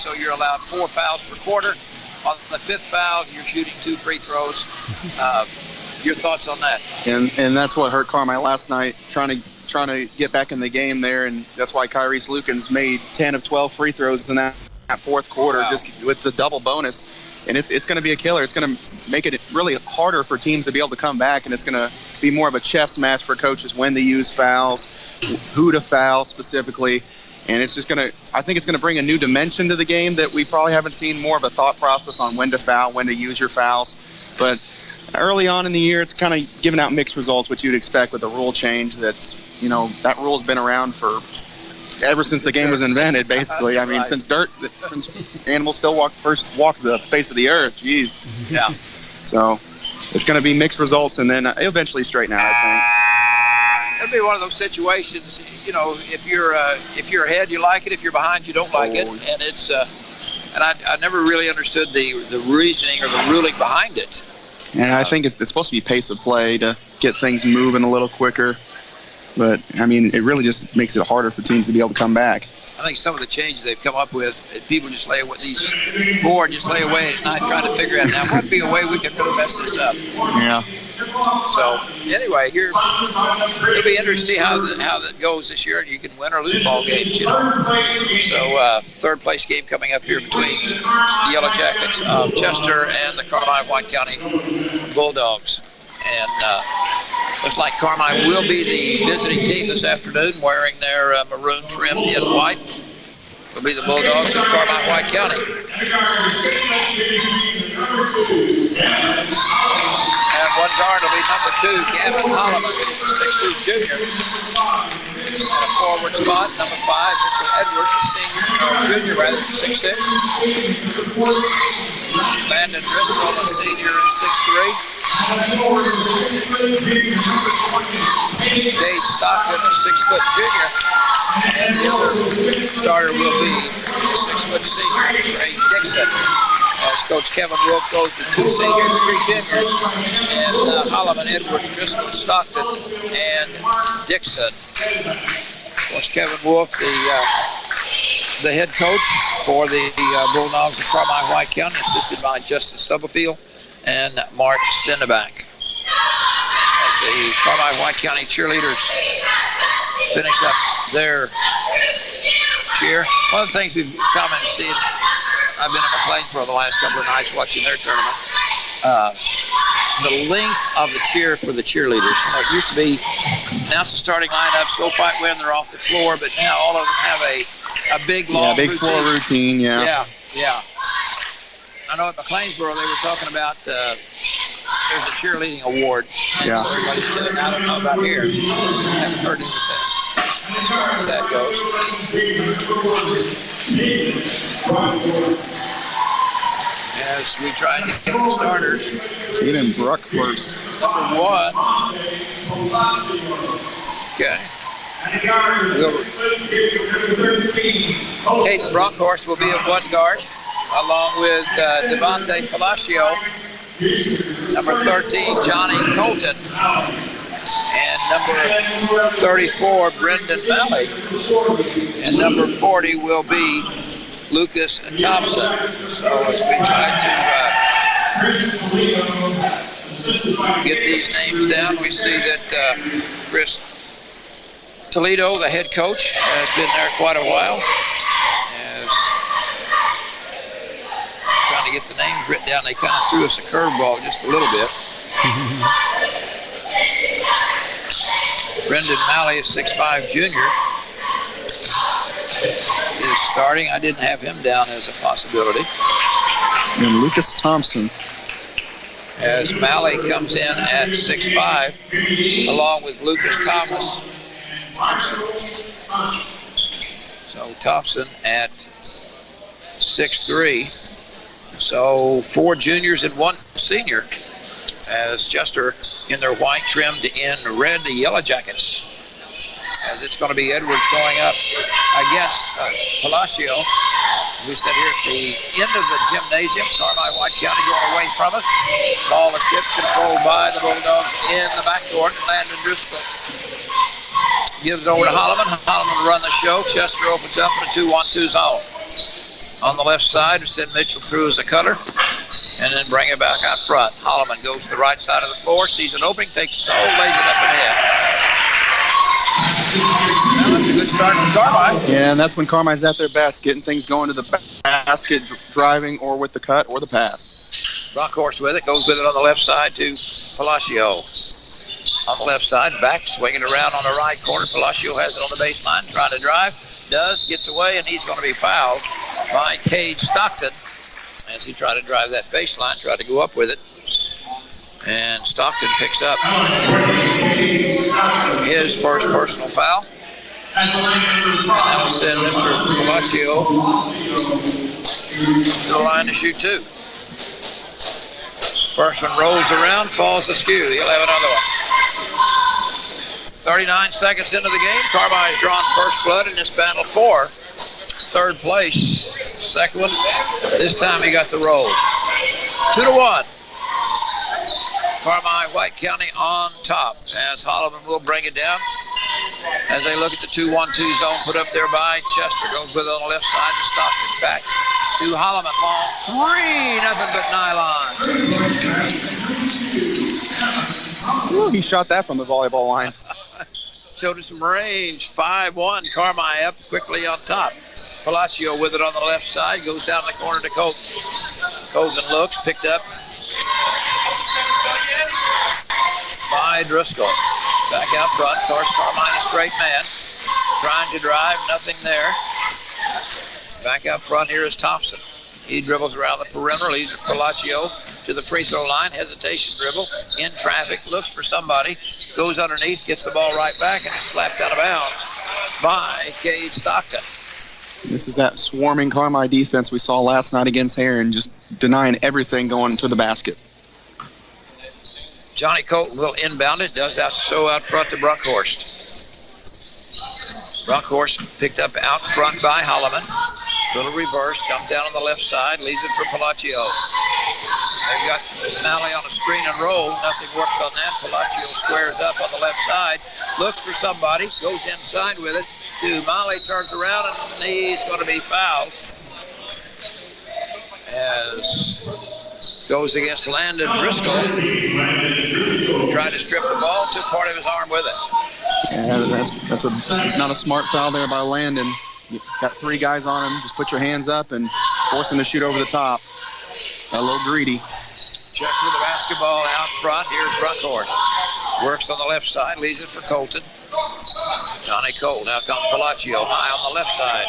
so you're allowed 4 fouls per quarter. On the 5th foul, you're shooting 2 free throws. Your thoughts on that? And that's what hurt Carmine last night, trying to get back in the game there, and that's why Kyrese Lukens made 10 of 12 free throws in that 4th quarter, just with the double bonus. And it's going to be a killer. It's going to make it really harder for teams to be able to come back, and it's going to be more of a chess match for coaches when to use fouls, who to foul specifically. And it's just I think it's going to bring a new dimension to the game that we probably haven't seen, more of a thought process on when to foul, when to use your fouls. But early on in the year, it's kind of giving out mixed results, what you'd expect with a rule change that rule's been around for ever since the game was invented, basically. I mean, since animals still walk the face of the earth. Jeez. Yeah. So it's going to be mixed results, and then eventually straighten out, I think. It'll be one of those situations, if you're ahead, you like it. If you're behind, you don't like it. And it's and I never really understood the reasoning or the ruling behind it. And I think it's supposed to be pace of play to get things moving a little quicker. But, I mean, it really just makes it harder for teams to be able to come back. I think some of the changes they've come up with, people just lay away, these boards just lay away at night trying to figure out, now, what would be a way we could really mess this up? Yeah. So, anyway, it'll be interesting to see how that goes this year, and you can win or lose ball games, So, third place game coming up here between the Yellow Jackets of Chester and the Carmine-White County Bulldogs. And looks like Carmine will be the visiting team this afternoon, wearing their maroon trim in white. Will be the Bulldogs of Carmine-White County. And one guard will be number 2, Gavin Holloman, 6'2" junior. And a forward spot, number 5, Mitchell Edwards, a junior, 6'6". Landon Driscoll, a senior, and 6'3". Dave Stockton, a 6-foot junior, and the other starter will be a 6-foot senior, Trey Dixon. As Coach Kevin Wolf goes to 2 seniors, 3 juniors, and Holloman, Edwards, Driscoll, Stockton, and Dixon. Coach Kevin Wolf, the head coach for the Bulldogs of Carmine-White County, assisted by Justin Stubblefield and Mark Stendeback. As the Carmine-White County cheerleaders finish up their cheer. One of the things we've come and seen, I've been in McLeansboro the last couple of nights watching their tournament, the length of the cheer for the cheerleaders. It used to be, announce the starting lineups, go fight when they're off the floor, but now all of them have a big, long big routine. Floor routine, Yeah. I know at McLeansboro they were talking about there's a cheerleading award. And so everybody's doing it. I don't know about here. I haven't heard anything as far as that goes. As we try and get the starters. Aiden Bruckhorst. Number 1. Okay. Kate Bruckhorst will be at 1 guard, along with Devontae Palacio, number 13, Johnny Colton, and number 34, Brendan Valley, and number 40 will be Lucas Thompson. So as we try to get these names down, we see that Chris Toledo, the head coach, has been there quite a while. Trying to get the names written down, they kind of threw us a curveball just a little bit. Brendan Malley, a 6'5" junior, is starting. I didn't have him down as a possibility. And Lucas Thompson. As Malley comes in at 6'5", along with Lucas Thompson. So Thompson at 6'3". So 4 juniors and 1 senior, as Chester in their white trimmed in red, the Yellow Jackets. As it's going to be Edwards going up against Palacio. We sit here at the end of the gymnasium. Carmine-White County going away from us. Ball is tipped, controlled by the Bulldogs in the backcourt. Landon Driscoll gives it over to Holloman. Holloman will run the show. Chester opens up in a 2-1-2 zone. on the left side to send Mitchell through as a cutter, and then bring it back out front. Holloman goes to the right side of the floor, sees an opening, takes it, lays it up and in. Now that's a good start from Carmi. Yeah, and that's when Carmi's at their best, getting things going to the basket, driving or with the cut or the pass. Brockhorst with it, goes with it on the left side to Palacio. On the left side, back, swinging around on the right corner. Palacio has it on the baseline, trying to drive. Does, gets away, and he's going to be fouled by Cade Stockton as he tried to drive that baseline, tried to go up with it. And Stockton picks up his first personal foul. And that will send Mr. Palacio to the line to shoot two. First one rolls around, falls askew. He'll have another one. 39 seconds into the game. Carmi has drawn first blood in this battle for third place. Second one, this time he got the roll. 2-1. Carmi, White County on top as Holloman will bring it down. As they look at the 2-1-2 zone put up there by Chester. Goes with it on the left side and stops it back to Holloman. Long three, nothing but nylon. Ooh, he shot that from the volleyball line. Showed us some range. 5-1. Carmi up quickly on top. Palacio with it on the left side. Goes down the corner to Colton. Colton looks. Picked up by Driscoll. Back out front. Of course, Carmi a straight man. Trying to drive. Nothing there. Back out front here is Thompson. He dribbles around the perimeter. Leads Palacio to the free throw line. Hesitation dribble. In traffic. Looks for somebody. Goes underneath. Gets the ball right back and is slapped out of bounds by Cade Stockton. This is that swarming Carmi defense we saw last night against Heron, just denying everything going to the basket. Johnny Colton will inbound it. Does that so out front to Brockhorst. Brockhorst picked up out front by Holloman. Little reverse, comes down on the left side, leaves it for Palacio. They've got Malley on a screen and roll. Nothing works on that. Palacio squares up on the left side, looks for somebody, goes inside with it. Malley turns around and he's going to be fouled. As goes against Landon Driscoll. Tried to strip the ball, took part of his arm with it. Yeah, that's not a smart foul there by Landon. You got three guys on him. Just put your hands up and force him to shoot over the top. Got a little greedy. Checks with the basketball out front. Here's Brockhorst. Works on the left side, leaves it for Colton. Johnny Cole. Now comes Palacio high on the left side.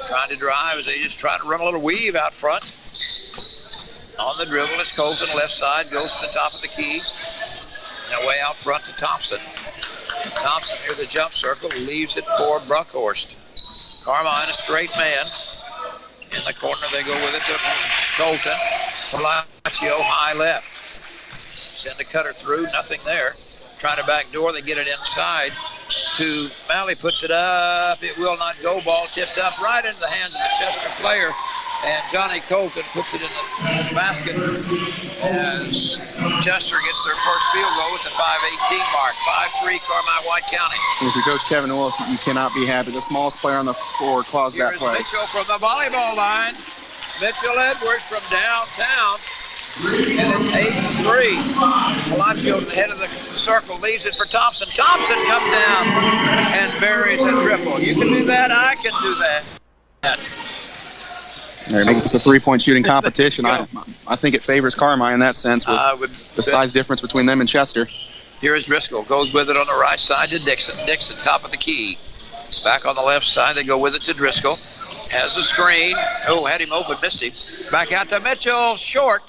Trying to drive as they just try to run a little weave out front. On the dribble is Colton. Left side goes to the top of the key. Now way out front to Thompson. Thompson near the jump circle. Leaves it for Brockhorst. Carmine, a straight man. In the corner, they go with it to Colton. Palacio, high left. Send a cutter through, nothing there. Trying to backdoor, they get it inside to Malley, puts it up. It will not go. Ball tipped up right into the hands of the Chester player. And Johnny Colton puts it in the basket as Chester gets their first field goal at the 5:18 mark. 5-3, Carmi, White County. If you're Coach Kevin Wolf, you cannot be happy. The smallest player on the floor caused that play. Here's Mitchell from the volleyball line. Mitchell Edwards from downtown. And it's 8-3. Palacio to the head of the circle, leaves it for Thompson. Thompson comes down and buries a triple. You can do that, I can do that. It's a three-point shooting competition. I think it favors Carmi in that sense with the size difference between them and Chester. Here is Driscoll. Goes with it on the right side to Dixon. Dixon, top of the key. Back on the left side, they go with it to Driscoll. Has the screen. Oh, had him open, missed him. Back out to Mitchell, short.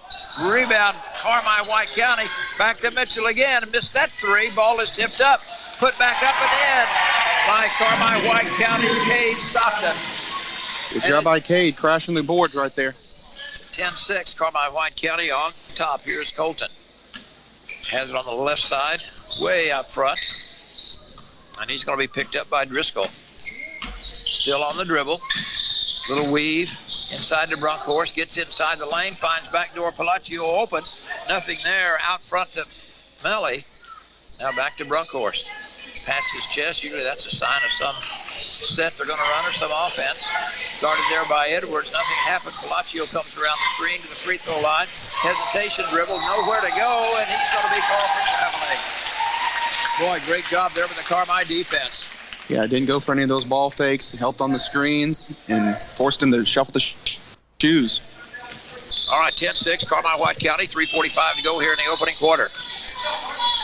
Rebound, Carmi, White County. Back to Mitchell again. Missed that three. Ball is tipped up. Put back up and in by Carmi, White County's Cade Stockton. Good job by Cade, crashing the boards right there. 10-6, Carmi, White County on top. Here's Colton. Has it on the left side, way out front. And he's going to be picked up by Driscoll. Still on the dribble. Little weave. Inside to Brockhorst, gets inside the lane, finds backdoor Palacio open. Nothing there, out front to Melly. Now back to Brockhorst. Past his chest, usually that's a sign of some set. They're going to run her some offense. Started there by Edwards. Nothing happened. Palacio comes around the screen to the free throw line. Hesitation, dribble, nowhere to go, and he's going to be called for traveling. Boy, great job there with the Carmi defense. Yeah, didn't go for any of those ball fakes. Helped on the screens and forced him to shuffle the shoes. All right, 10-6, Carmi White County. 3:45 to go here in the opening quarter.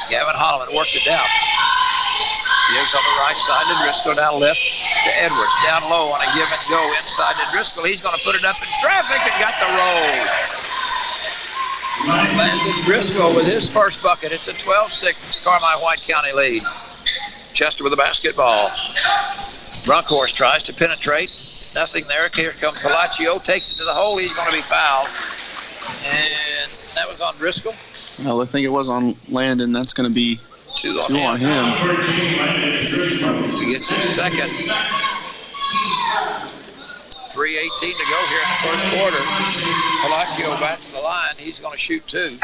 Gavin Holloman works it down. Gives on the right side to Driscoll, down left to Edwards. Down low on a give and go inside to Driscoll. He's going to put it up in traffic and got the roll. Landon Driscoll with his first bucket. It's a 12-6 Carmi White County lead. Chester with the basketball. Brunkhorst tries to penetrate. Nothing there. Here comes Palacio. Takes it to the hole. He's going to be fouled. And that was on Driscoll. Well, I think it was on Landon. That's going to be two on him. He gets his second. 3:18 to go here in the first quarter. Palacio back to the line. He's going to shoot two.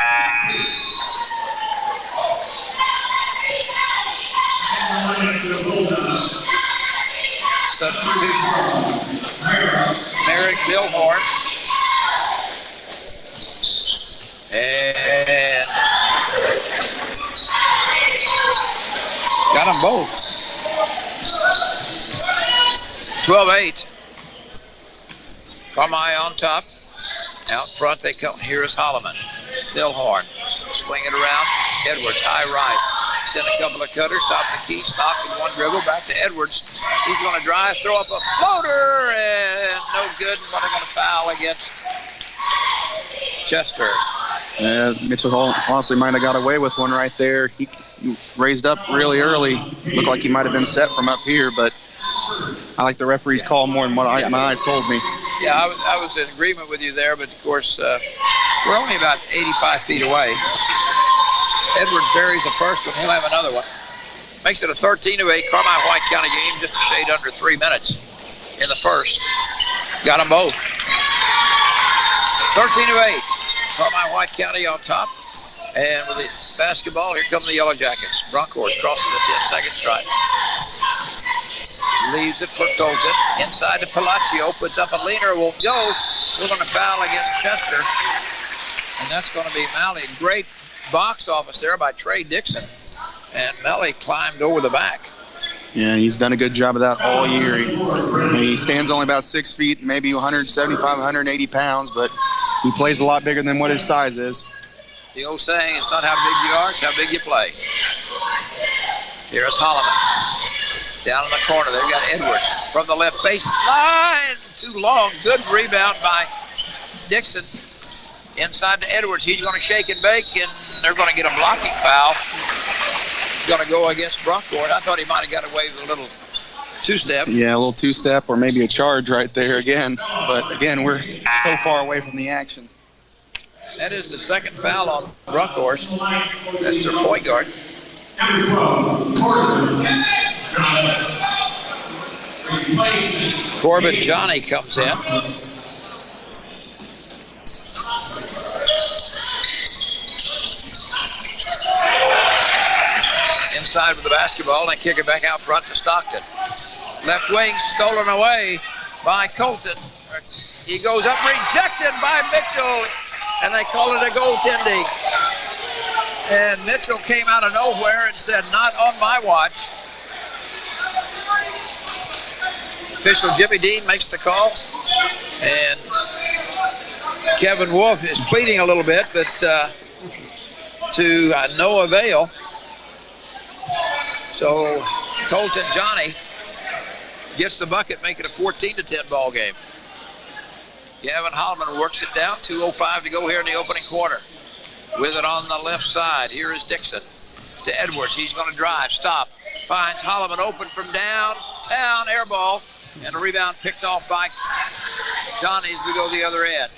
Substitution. Merrick Billhorn. And got them both. 12-8. Carmi on top. Out front they come. Here is Holloman. Billhorn. Swing it around. Edwards, high right. Send a couple of cutters. Top the key. Stop in one dribble. Back to Edwards. He's going to drive. Throw up a floater. And no good. What are going to foul against Chester? Mitchell honestly might have got away with one right there. He raised up really early. Looked like he might have been set from up here, but I like the referee's call more than what my eyes told me. Yeah, I was in agreement with you there, but of course, we're only about 85 feet away. Edwards buries the first one. He'll have another one. Makes it a 13-8 Carmi White County game, just a shade under 3 minutes in the first. Got them both. 13-8. Carmi White County on top. And with the basketball, here come the Yellow Jackets. Brunkhorst crosses the 10-second stripe. Leaves it for Colton. Inside to Palacio. Puts up a leaner. Will go. We're going to foul against Chester. And that's going to be Malley. Great box office there by Trey Dixon. And Malley climbed over the back. Yeah, he's done a good job of that all year. He stands only about 6 feet, maybe 175, 180 pounds, but he plays a lot bigger than what his size is. The old saying, it's not how big you are, it's how big you play. Here's Holloman. Down in the corner, they've got Edwards from the left baseline. Too long. Good rebound by Dixon. Inside to Edwards. He's going to shake and bake, and they're going to get a blocking foul. It's going to go against Brunkhorst. I thought he might have got away with a little two-step. Yeah, a little two-step or maybe a charge right there again. But, again, we're so far away from the action. That is the second foul on Brunkhorst. That's their point guard. Corbin Johnny comes in. Inside with the basketball and kick it back out front to Stockton. Left wing stolen away by Colton. He goes up, rejected by Mitchell, and they call it a goaltending. And Mitchell came out of nowhere and said, "Not on my watch." Official Jimmy Dean makes the call, and Kevin Wolf is pleading a little bit, but to no avail. So Colton Johnny gets the bucket, make it a 14-10 ball game. Gavin Holloman works it down. 2:05 to go here in the opening quarter. With it on the left side, here is Dixon to Edwards. He's going to drive, stop, finds Holloman open from downtown, air ball, and a rebound picked off by Johnny as we go the other end.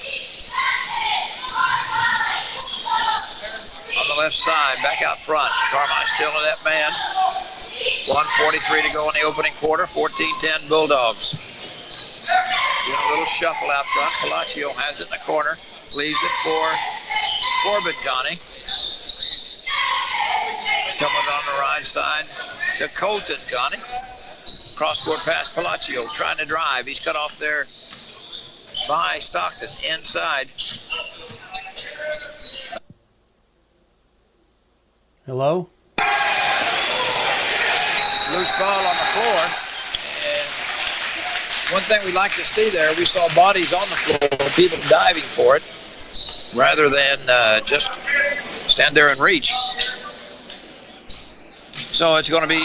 On the left side, back out front, Carmi still in that man. 1:43 to go in the opening quarter, 14-10 Bulldogs. Doing a little shuffle out front. Palacio has it in the corner, leaves it for Corbin Johnny. Coming on the right side to Colton Johnny. Cross-court pass, Palacio trying to drive. He's cut off there by Stockton inside. Hello? Loose ball on the floor. And one thing we like to see there, we saw bodies on the floor, people diving for it, rather than just stand there and reach. So it's going to be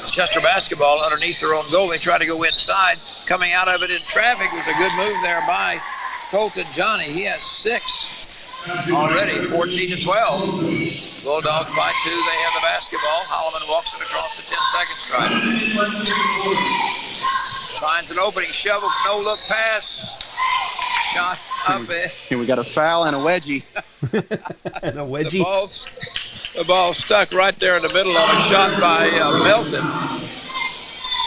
Chester basketball underneath their own goal. They try to go inside. Coming out of it in traffic was a good move there by Colton Johnny. He has 6 already, 14-12. Bulldogs by 2. They have the basketball. Holloman walks it across the 10-second stripe. Finds an opening, shovel, no-look pass. Shot up it. And we got a foul and a wedgie. A wedgie? The ball stuck right there in the middle of it, shot by Melton.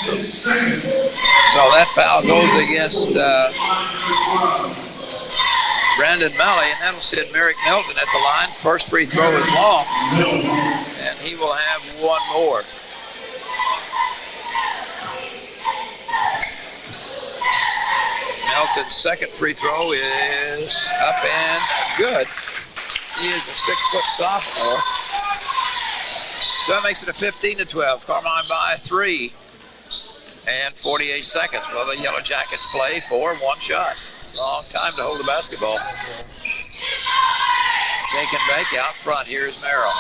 So that foul goes against Brandon Malley, and that'll send Merrick Melton at the line. First free throw is long, and he will have one more. Melton's second free throw is up and good. He is a 6-foot sophomore. So that makes it a 15-12. Carmine by 3. And 48 seconds. Well, the Yellow Jackets play for one shot. Long time to hold the basketball. Shake and bake out front. Here's Merrill.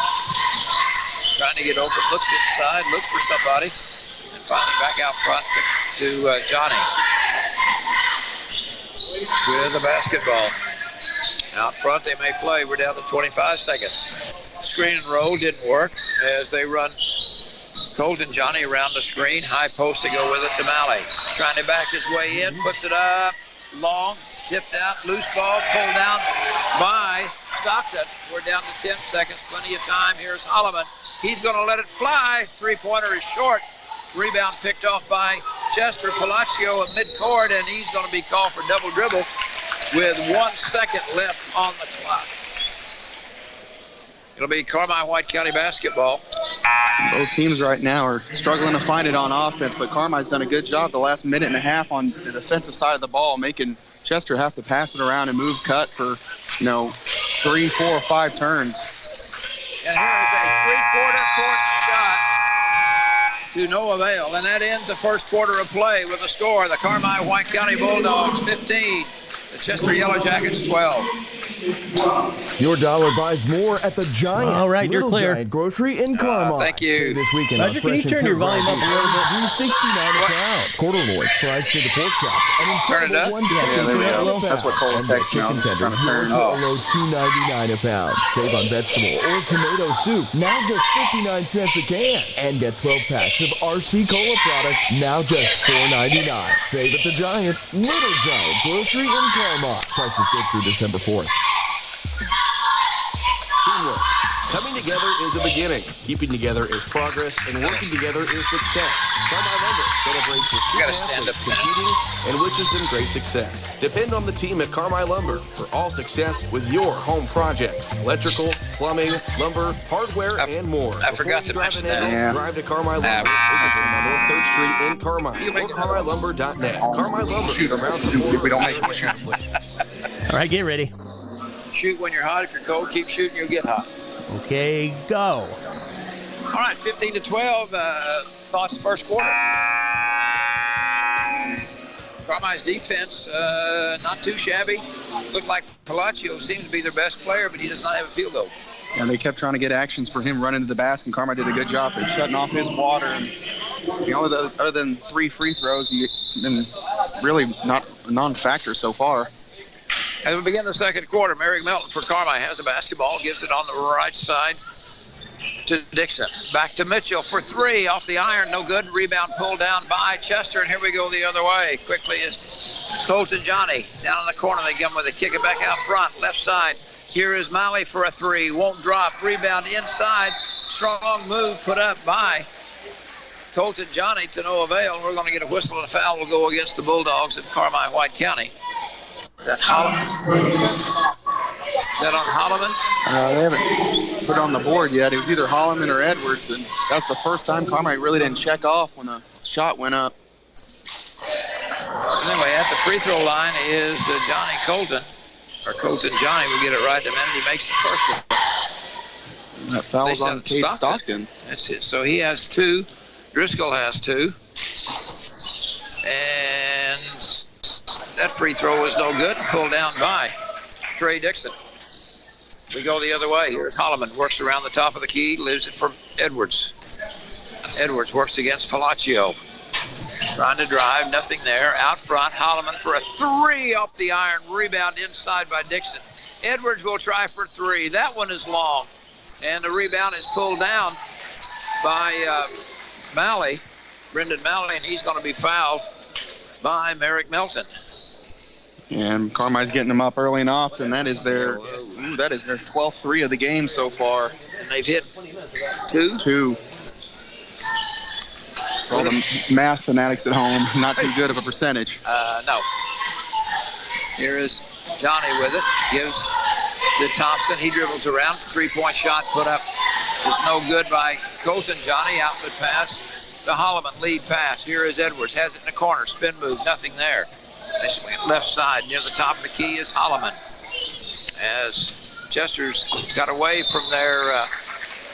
Trying to get open. Looks inside. Looks for somebody. And finally back out front to Johnny. With the basketball. Out front they may play. We're down to 25 seconds. Screen and roll didn't work as they run Colton Johnny around the screen. High post to go with it to Malley. Trying to back his way in. Puts it up. Long. Tipped out. Loose ball. Pulled down by Stockton. We're down to 10 seconds. Plenty of time. Here's Holloman. He's going to let it fly. Three-pointer is short. Rebound picked off by Chester. Palacio at midcourt, and he's going to be called for double dribble with 1 second left on the clock. It'll be Carmine White County basketball. Both teams right now are struggling to find it on offense, but Carmine's done a good job the last minute and a half on the defensive side of the ball, making Chester have to pass it around and move cut for, 3, 4, or 5 turns. And here is a three-quarter court shot to no avail, and that ends the first quarter of play with a score. The Carmine White County Bulldogs 15, the Chester Yellow Jackets 12. Your dollar buys more at the Giant. All right, you're Little clear. Giant Grocery in Carmine. Thank you. Save this weekend. Roger, can you turn your volume up a little bit? $2.69 a pound. Quarter loin sliced into pork chops. Turn it up? Yeah, there we go. That's what Cole's texting me. I was trying to turn. For a low $2.99 a pound. Save on vegetable or tomato soup. Now just 59 cents a can. And get 12 packs of RC Cola products. Now just $4.99. Save at the Giant. Little Giant Grocery in Carmine. Prices good through December 4th. Teamwork. Coming together is a beginning. Keeping together is progress, and working together is success. Carmine Lumber celebrates the student athletes competing, and which has been great success. Depend on the team at Carmine Lumber for all success with your home projects: electrical, plumbing, lumber, hardware, and more. I forgot to mention that. Yeah. Drive to Carmine Lumber. Visit them on North 3rd Street in Carmine or CarmineLumber.net. Carmine Lumber, around support. We don't make All right, get ready. Shoot when you're hot. If you're cold, keep shooting, you'll get hot. Okay, go. All right, 15-12. Thoughts first quarter. Carmine's defense, not too shabby. Looked like Palacio seems to be their best player, but he does not have a field goal. And they kept trying to get actions for him running to the basket, and Carmine did a good job at shutting off his water. And other than 3 free throws, he's been really not a non-factor so far. As we begin the second quarter, Merrick Melton for Carmine has the basketball, gives it on the right side to Dixon. Back to Mitchell for 3, off the iron, no good. Rebound pulled down by Chester, and here we go the other way. Quickly is Colton Johnny. Down in the corner, they give him with a kick it back out front, left side. Here is Malley for a 3, won't drop. Rebound inside, strong move put up by Colton Johnny to no avail. We're going to get a whistle and a foul will go against the Bulldogs of Carmine White County. That Holloman Is that on Holloman? They haven't put it on the board yet. It was either Holloman or Edwards, and that's the first time Carmike really didn't check off when the shot went up. Anyway, at the free throw line is Johnny Colton. Or Colton Johnny will get it right the minute he makes the first one. That foul's on Cade Stockton. That's it. So he has 2. Driscoll has 2. And that free throw was no good. Pulled down by Trey Dixon. We go the other way. Here's Holloman. Works around the top of the key. Leaves it for Edwards. Edwards works against Palacio. Trying to drive. Nothing there. Out front. Holloman for a 3 off the iron. Rebound inside by Dixon. Edwards will try for 3. That one is long. And the rebound is pulled down by Malley, Brendan Malley, and he's going to be fouled by Merrick Melton. And Carmike's getting them up early and often. That is their 12th 3 of the game so far. And they've hit 2. For all the math fanatics at home, not too good of a percentage. No. Here is Johnny with it. Gives to Thompson. He dribbles around. 3-point shot put up is no good by Colton Johnny. Outlet pass to Holloman. Lead pass. Here is Edwards. Has it in the corner. Spin move. Nothing there. They swing it left side. Near the top of the key is Holloman. As Chester's got away from their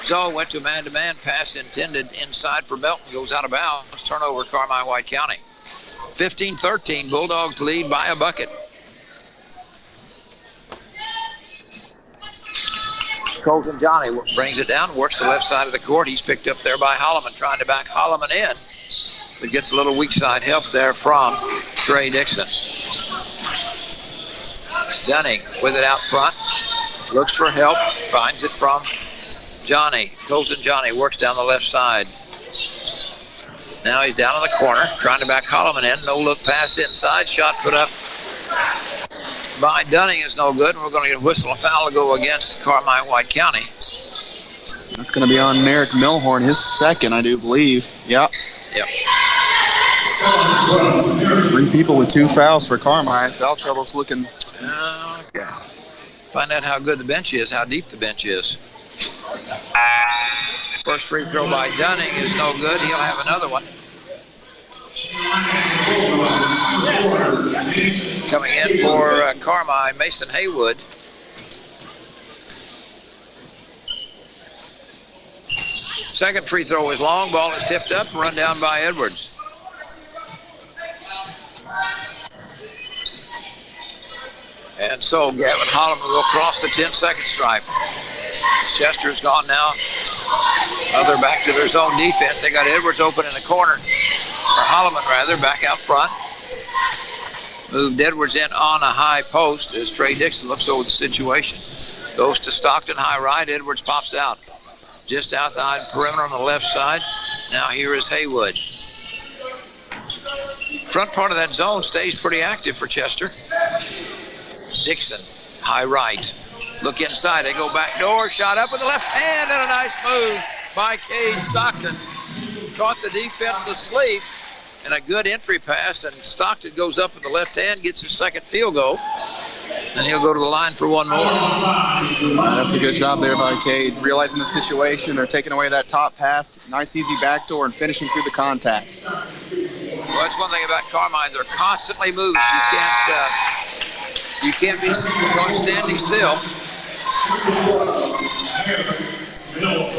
zone, went to a man-to-man pass intended inside for Melton. Goes out of bounds. Turnover Carmine White County. 15-13. Bulldogs lead by a bucket. Colton Johnny brings it down, works the left side of the court. He's picked up there by Holloman, trying to back Holloman in, but gets a little weak side help there from Trey Dixon. Dunning with it out front, looks for help, finds it from Johnny. Colton Johnny works down the left side. Now he's down in the corner, trying to back Holloman in. No look pass inside, shot put up by Dunning is no good, and we're going to get a whistle and foul to go against Carmine White County. That's going to be on Merrick Milhorn, his second, I do believe. Yep. 3 people with 2 fouls for Carmine. Foul trouble's looking. Okay. Find out how good the bench is, how deep the bench is. First free throw by Dunning is no good. He'll have another one. Coming in for Carmine, Mason Haywood. Second free throw is long. Ball is tipped up, run down by Edwards. And so Gavin Holloman will cross the 10-second stripe. Chester's gone now. They're back to their zone defense. They got Edwards open in the corner, or Holloman rather, back out front. Moved Edwards in on a high post as Trey Dixon looks over the situation. Goes to Stockton, high right. Edwards pops out. Just outside perimeter on the left side. Now here is Haywood. Front part of that zone stays pretty active for Chester. Dixon, high right. Look inside. They go back door. Shot up with the left hand, and a nice move by Cade Stockton. Caught the defense asleep. And a good entry pass, and Stockton goes up with the left hand, gets his second field goal, and he'll go to the line for one more. That's a good job there by Cade, realizing the situation. They're taking away that top pass, nice easy backdoor, and finishing through the contact. Well, that's one thing about Carmine. They're constantly moving. You can't be standing still.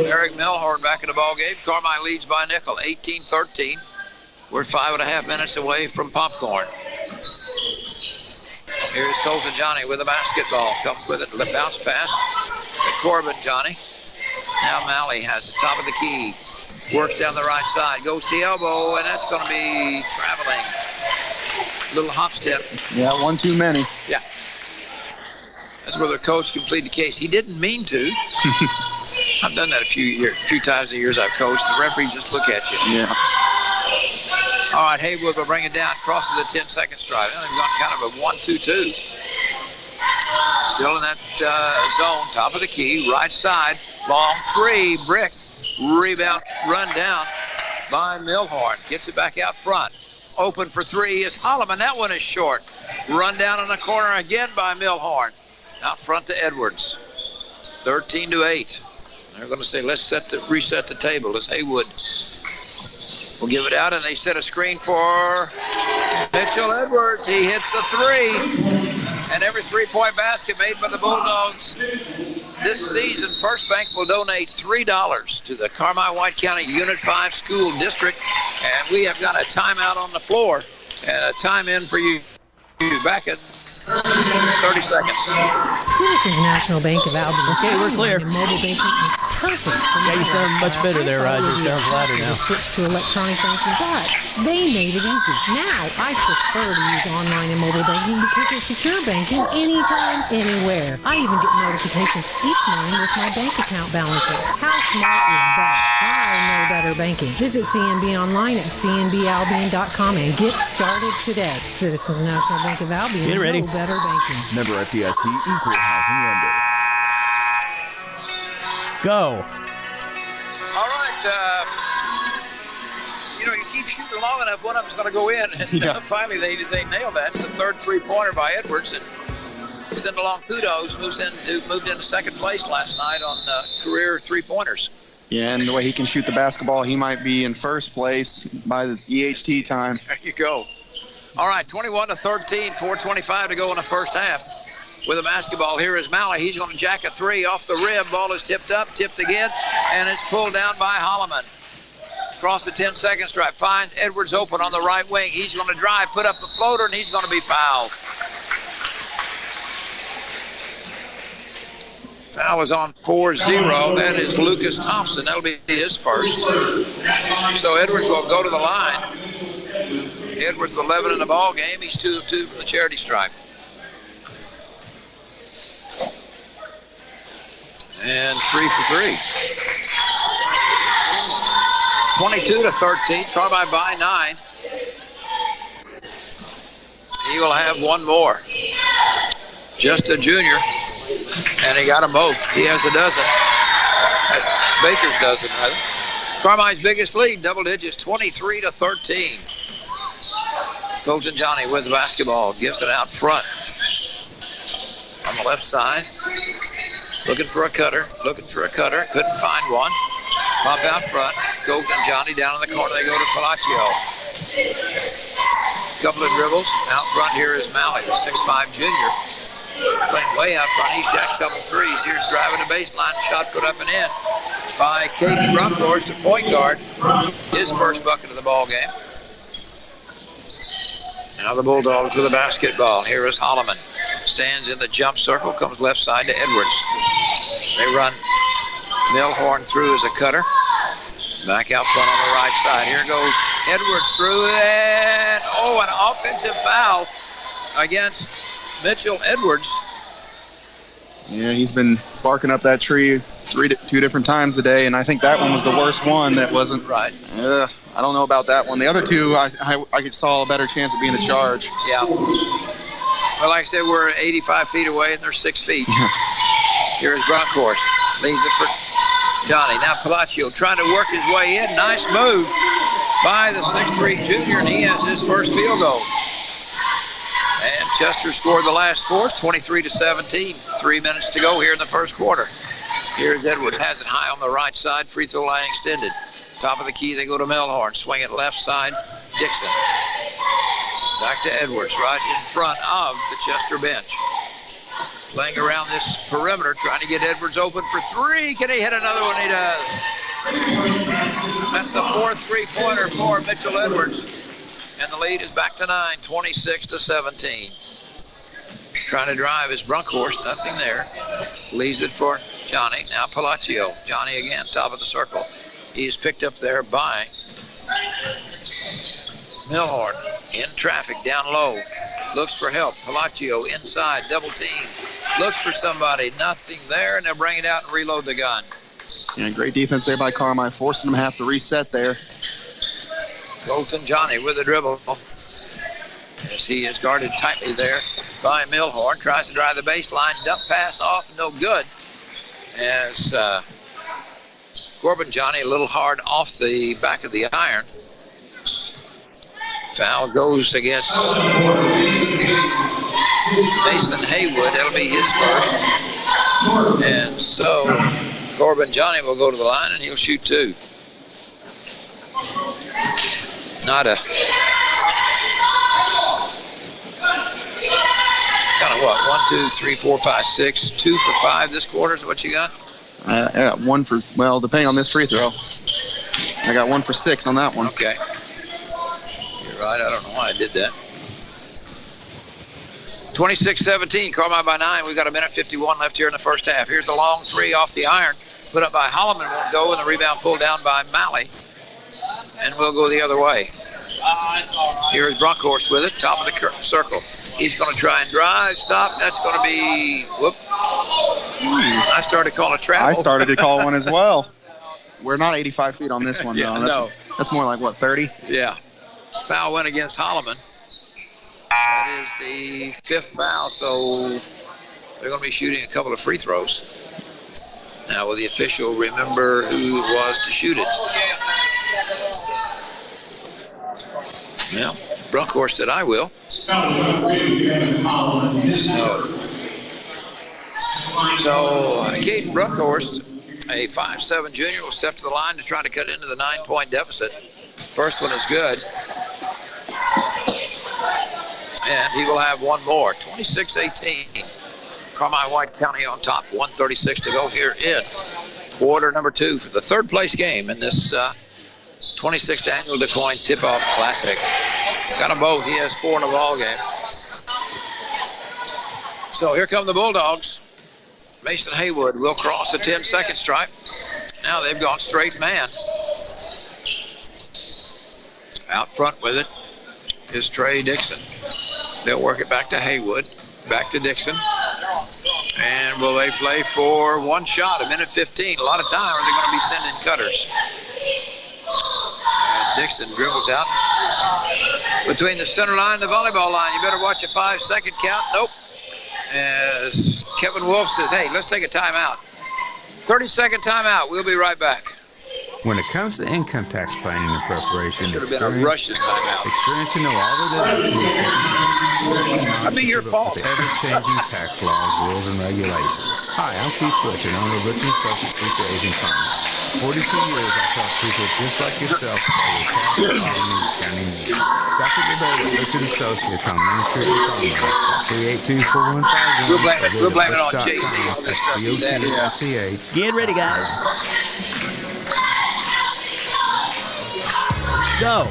Eric Milhorn back in the ball game. Carmine leads by a nickel, 18-13. We're 5.5 minutes away from popcorn. Here's Colton Johnny with a basketball. Comes with it. Bounce pass to Corbin Johnny. Now Malley has the top of the key. Works down the right side. Goes to the elbow, and that's going to be traveling. Little hop step. Yeah, one too many. Yeah. That's where the coach can plead the case. He didn't mean to. I've done that a few times in the years I've coached. The referee just look at you. Yeah. All right, Haywood will bring it down, crosses the 10-second stripe. They've gone kind of a 1-2-2. Still in that zone, top of the key, right side, long 3, brick, rebound, run down by Milhorn. Gets it back out front. Open for 3 is Holloman. That one is short. Run down in the corner again by Milhorn. out front to Edwards. 13-8. They're going to say, let's reset the table as Haywood will give it out, and they set a screen for Mitchell Edwards. He hits the three, and every three-point basket made by the Bulldogs this season, First Bank will donate $3 to the Carmi-White County Unit 5 School District, and we have got a timeout on the floor and a time in for you back at 30 seconds. Citizens National Bank of Albion. Okay, we're clear. Mobile banking is perfect for Yeah, you sound much better there, Roger. It sounds louder now. Switch to electronic banking, but they made it easy. Now I prefer to use online and mobile banking because it's secure banking anytime, anywhere. I even get notifications each morning with my bank account balances. How smart is that? I know better banking. Visit CNB online at cnbalbion.com and get started today. Citizens National Bank of Albion. Get ready. Know better banking. Member FDIC, equal housing lender. Go. All right. You keep shooting long enough, one of them's going to go in. And finally, they nailed that. It's the third three-pointer by Edwards. And send along kudos. Moved into second place last night on career three-pointers. Yeah, and the way he can shoot the basketball, he might be in first place by the EHT time. There you go. All right, 21-13, 4:25 to go in the first half. With a basketball, here is Malley. He's going to jack a three off the rim. Ball is tipped up, tipped again, and it's pulled down by Holloman. Across the 10-second stripe. Finds Edwards open on the right wing. He's going to drive, put up the floater, and he's going to be fouled. Foul is on 4-0. That is Lucas Thompson. That'll be his first. So Edwards will go to the line. Edwards 11 in the ball game. He's 2 of 2 from the charity stripe. And 3 for 3. 22-13. Carmi by 9. He will have one more. Just a junior. And he got them both. He has a dozen. That's Baker's dozen, rather. Carmi's biggest lead, double digits, 23-13. Colton Johnny with the basketball, gives it out front. On the left side, looking for a cutter, couldn't find one. Pop out front, Colton Johnny down in the corner, they go to Palacio. Couple of dribbles, out front here is Malley, the 6'5 junior. Playing way out front, he's jacked a couple threes. Here's driving the baseline, shot put up and in by Caden Brunkhorst, the point guard. His first bucket of the ball game. Now the Bulldogs with the basketball. Here is Holloman. Stands in the jump circle, comes left side to Edwards. They run Milhorn through as a cutter. Back out front on the right side. Here goes Edwards through, and an offensive foul against Mitchell Edwards. Yeah, he's been barking up that tree two different times today, and I think that one was the worst one. That wasn't right. I don't know about that one. The other two, I saw a better chance of being a charge. Yeah. Well, like I said, we're 85 feet away, and they're 6 feet. Here's Brunkhorst. Leaves it for Johnny. Now Palacio trying to work his way in. Nice move by the 6'3 junior, and he has his first field goal. And Chester scored the last four, 23-17. 3 minutes to go here in the first quarter. Here's Edwards, has it high on the right side, free throw line extended. Top of the key, they go to Milhorn. Swing it left side, Dixon. Back to Edwards, right in front of the Chester bench. Playing around this perimeter, trying to get Edwards open for three. Can he hit another one? He does. That's the fourth three-pointer for Mitchell Edwards. And the lead is back to 9, 26-17. Trying to drive is Brunkhorst, nothing there. Leaves it for Johnny. Now Palacio. Johnny again, top of the circle. He's picked up there by Milhorn. In traffic, down low. Looks for help. Palacio inside, double team. Looks for somebody, nothing there, and they'll bring it out and reload the gun. Yeah, great defense there by Carmi, forcing them to have to reset there. Colton Johnny with the dribble. As he is guarded tightly there by Milhorn. Tries to drive the baseline. Dump pass off, no good. As Corbin Johnny a little hard off the back of the iron. Foul goes against Mason Haywood. That'll be be his first. And so Corbin Johnny will go to the line and he'll shoot 2. Not a kind of what? 1, 2, 3, 4, 5, 6. 2 for 5 this quarter is what you got? I got 1 for, well, depending on this free throw. I got 1 for 6 on that one. Okay. You're right. I don't know why I did that. 26-17, Carmine by 9. We've got 1:51 left here in the first half. Here's a long 3 off the iron. Put up by Holloman, won't go, and the rebound pulled down by Malley. And we'll go the other way. Here's Brockhorst with it, top of the circle. He's going to try and drive, stop. That's going to be, whoop. I started to call a travel. I started to call one as well. We're not 85 feet on this one, Yeah, though. no. That's more like, what, 30? Yeah. Foul went against Holloman. That is the 5th foul, so they're going to be shooting a couple of free throws. Now, will the official remember who it was to shoot it? Yeah, Brunkhorst said, I will. So Caden Brunkhorst, a 5'7" junior, will step to the line to try to cut into the 9-point deficit. First one is good. And he will have one more, 26-18. Carmine White County on top, 1:36 to go here in quarter number 2 for the 3rd place game in this 26th annual DuQuoin Tip-Off Classic. Got them both. He has 4 in the ball game. So here come the Bulldogs. Mason Haywood will cross the 10-second stripe. Now they've gone straight man. Out front with it is Trey Dixon. They'll work it back to Haywood, back to Dixon. And will they play for one shot, 1:15? A lot of time, or they're going to be sending cutters. As Dixon dribbles out between the center line and the volleyball line. You better watch a 5-second count. Nope. As Kevin Wolf says, hey, let's take a timeout. 30-second timeout. We'll be right back. When it comes to income tax planning and preparation, Should have been a rush this timeout. experience to know all the deductions. That'd be your fault. Ever-changing tax laws, rules, and regulations. Hi, I'm Keith Butcher, owner of Butcher & Associates CPAs in Carmine. 42 years I've helped people just like yourself pay your tax and accounting needs. Stop at your day at Butcher & Associates on Main Street in Carmine. 382-4151. We'll blame it on JC on this stuff. He's added. Get ready, guys. Go.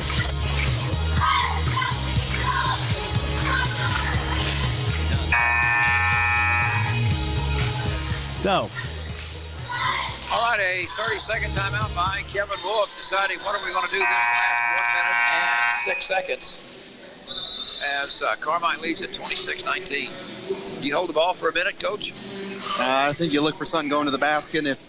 Go. All right, a 30-second timeout by Kevin Wolf, deciding what are we going to do this last 1 minute and 6 seconds. As Carmine leads at 26-19. Do you hold the ball for a minute, Coach? I think you look for something going to the basket. If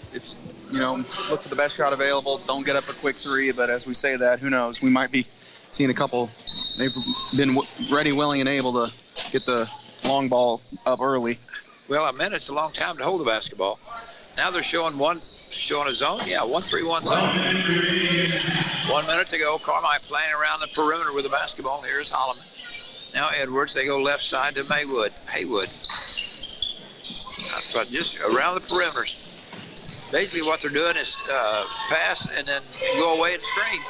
you know, look for the best shot available. Don't get up a quick 3, but as we say that, who knows? We might be seeing a couple. They've been ready, willing, and able to get the long ball up early. Well, a minute's a long time to hold the basketball. Now they're showing a zone. Yeah, 1-3-1 zone. 1 minute to go. Carmine playing around the perimeter with the basketball. Here's Holloman. Now Edwards. They go left side to Haywood. But just around the perimeters. Basically what they're doing is pass and then go away and screen.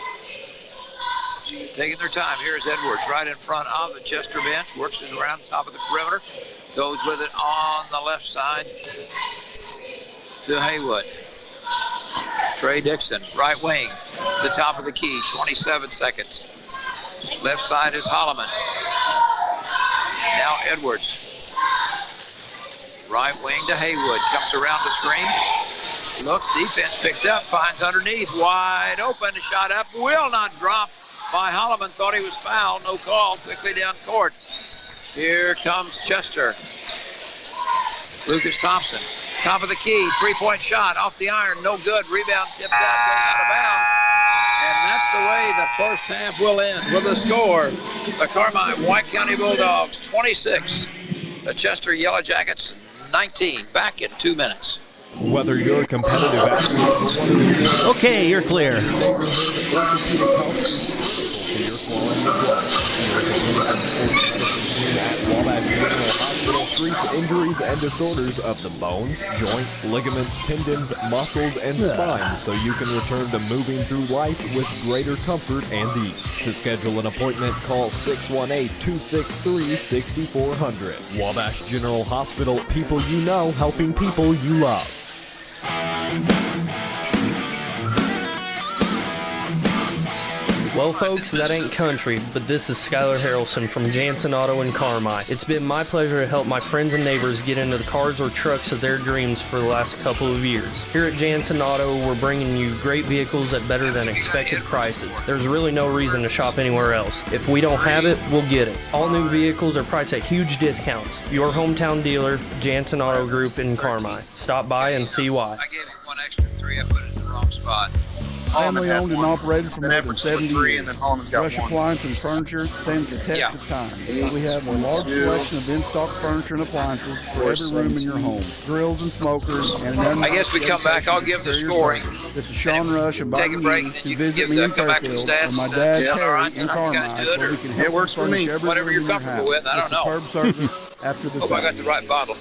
Taking their time. Here's Edwards right in front of the Chester bench. Works it around the top of the perimeter. Goes with it on the left side to Haywood. Trey Dixon, right wing, the top of the key, 27 seconds. Left side is Holloman. Now Edwards. Right wing to Haywood, comes around the screen. Looks, defense picked up, finds underneath, wide open, shot up, will not drop by Holloman. Thought he was fouled, no call, quickly down court. Here comes Chester. Lucas Thompson, top of the key, 3-point shot off the iron, no good. Rebound tipped up, goes out of bounds. And that's the way the first half will end with a score. The Carmine White County Bulldogs 26, the Chester Yellow Jackets 19. Back in 2 minutes. Whether you're a competitive athlete. Okay, you're clear. treats injuries and disorders of the bones, joints, ligaments, tendons, muscles, and spine so you can return to moving through life with greater comfort and ease. To schedule an appointment, call 618-263-6400. Wabash General Hospital, people you know helping people you love. Well, folks, that ain't country, but this is Skylar Harrelson from Jansen Auto in Carmi. It's been my pleasure to help my friends and neighbors get into the cars or trucks of their dreams for the last couple of years. Here at Jansen Auto, we're bringing you great vehicles at better than expected prices. There's really no reason to shop anywhere else. If we don't have it, we'll get it. All new vehicles are priced at huge discounts. Your hometown dealer, Jansen Auto Group in Carmi. Stop by and see why. I gave it one extra 3. I put it in the wrong spot. Family owned and operated for more than 70 years. And then Holman's got Rush one. Appliance and Furniture stands the test of time. We have a large selection of in-stock furniture and appliances for every room in your home. Grills and smokers. And I guess we come back. I'll give the scoring. This is Sean Rush inviting Take a break, you and to you can visit give me the- in come back to the Fairfield stats or my and dad yeah, all Terry right. in You guys Carmi, do it, where or- we can It help works you for me. furnish every Whatever room you're in your comfortable house. with, I don't It's know. superb service after the Hope I got the right bottle.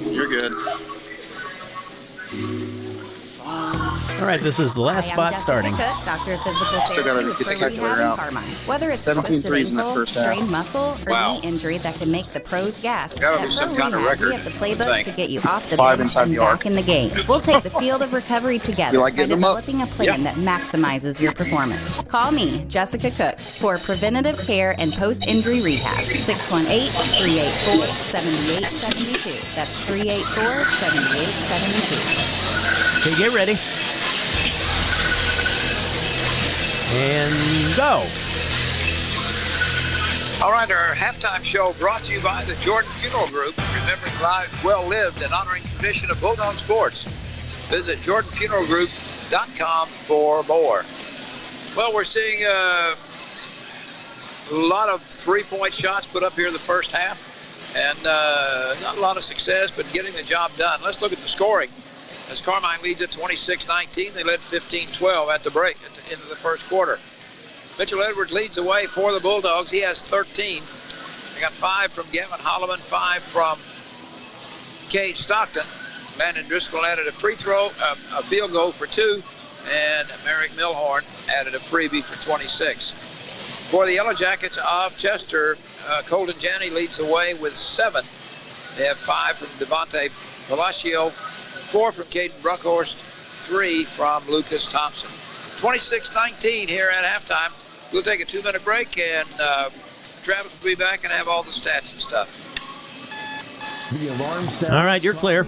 You're good. All right, this is the last Hi, I'm spot Jessica starting. Cook, Doctor of Physical Still gotta Therapy with get the Pro calculator Rehab out. in Carmine. Whether it's 17 twisted threes in that ankle, first half. strained muscle, or Wow. knee injury that can make the pros gasp, Gotta at be some Pro kind of Rehab, record, we have the I playbook think. to get you off the 5 bench inside and the arc. back in the game. We'll take the field of recovery together You like by getting them up? developing a plan that maximizes your performance. Call me, Jessica Cook, for preventative care and post-injury rehab. 618-384-7872. That's 384-7872. Okay, get ready. And go. All right, our halftime show brought to you by the Jordan Funeral Group, remembering lives well lived and honoring the tradition of Bulldog sports. Visit jordanfuneralgroup.com for more. Well, we're seeing a lot of three-point shots put up here in the first half, and not a lot of success, but getting the job done. Let's look at the scoring. As Carmine leads at 26-19, they led 15-12 at the break at the end of the first quarter. Mitchell Edwards leads away for the Bulldogs. He has 13. They got 5 from Gavin Holloman, 5 from Cade Stockton. Landon Driscoll added a free throw, a field goal for 2, and Merrick Milhorn added a freebie for 26. For the Yellow Jackets of Chester, Colton Janney leads the way with 7. They have 5 from Devontae Palacio, 4 from Caden Bruckhorst, 3 from Lucas Thompson. 26-19 here at halftime. We'll take a 2-minute break, and Travis will be back and have all the stats and stuff. The alarm sounds. All right, you're clear.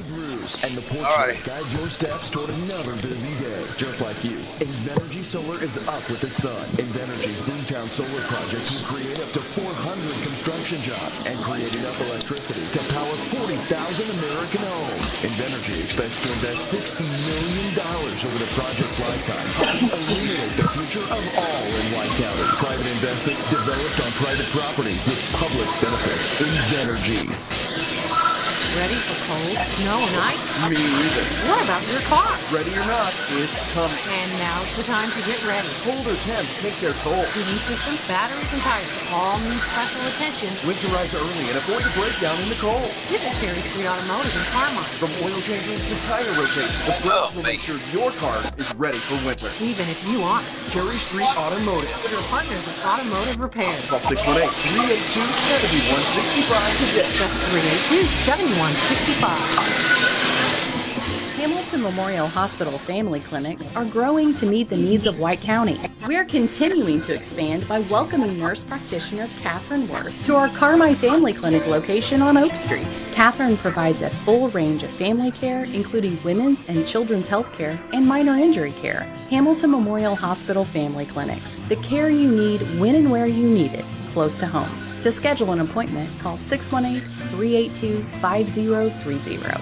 And the porch All righty. light guide your steps toward another busy day. Just like you, Invenergy Solar is up with the sun. Invenergy's Boomtown Solar Project will create up to 400 construction jobs and create enough electricity to power 40,000 American homes. Invenergy expects to invest $60 million over the project's lifetime. Illuminate the future of all in White County. Private investment developed on private property with public benefits. Invenergy. Ready for cold, snow, and ice? Me either. What about your car? Ready or not, it's coming. And now's the time to get ready. Colder temps take their toll. Heating systems, batteries, and tires all need special attention. Winterize early and avoid the breakdown in the cold. Visit Cherry Street Automotive in Carmine. From oil changes to tire rotation, the pros will make sure your car is ready for winter. Even if you aren't. Cherry Street Automotive. Your partners in automotive repair. Call 618-382-7165 today. That's 382-7165. Hamilton Memorial Hospital family clinics are growing to meet the needs of White County. We're continuing to expand by welcoming nurse practitioner Catherine Worth to our Carmi Family Clinic location on Oak Street. Catherine provides a full range of family care, including women's and children's health care and minor injury care. Hamilton Memorial Hospital family clinics. The care you need when and where you need it, close to home. To schedule an appointment, call 618-382-5030.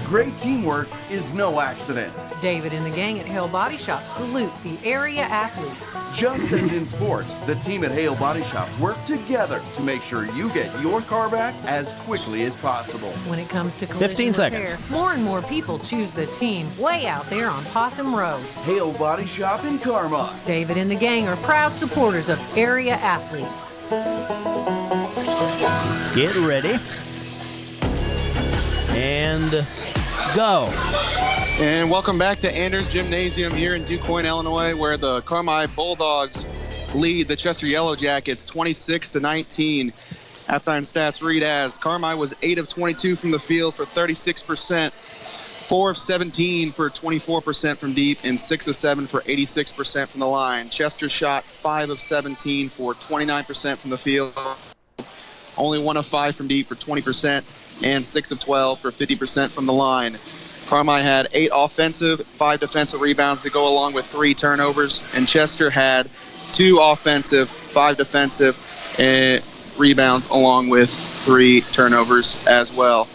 Great teamwork is no accident. David and the gang at Hale Body Shop salute the area athletes. Just as in sports, the team at Hale Body Shop work together to make sure you get your car back as quickly as possible. When it comes to collision 15 repair, seconds. more and more people choose the team way out there on Possum Road. Hale Body Shop in Carmine. David and the gang are proud supporters of area athletes. Get ready. And go. And welcome back to Anders Gymnasium here in DuQuoin, Illinois, where the Carmi Bulldogs lead the Chester Yellow Jackets 26-19. Halftime stats read as Carmi was 8 of 22 from the field for 36%, 4 of 17 for 24% from deep, and 6 of 7 for 86% from the line. Chester shot 5 of 17 for 29% from the field, only 1 of 5 from deep for 20%, and 6 of 12 for 50% from the line. Carmi had 8 offensive, 5 defensive rebounds to go along with 3 turnovers, and Chester had 2 offensive, 5 defensive rebounds along with 3 turnovers as well.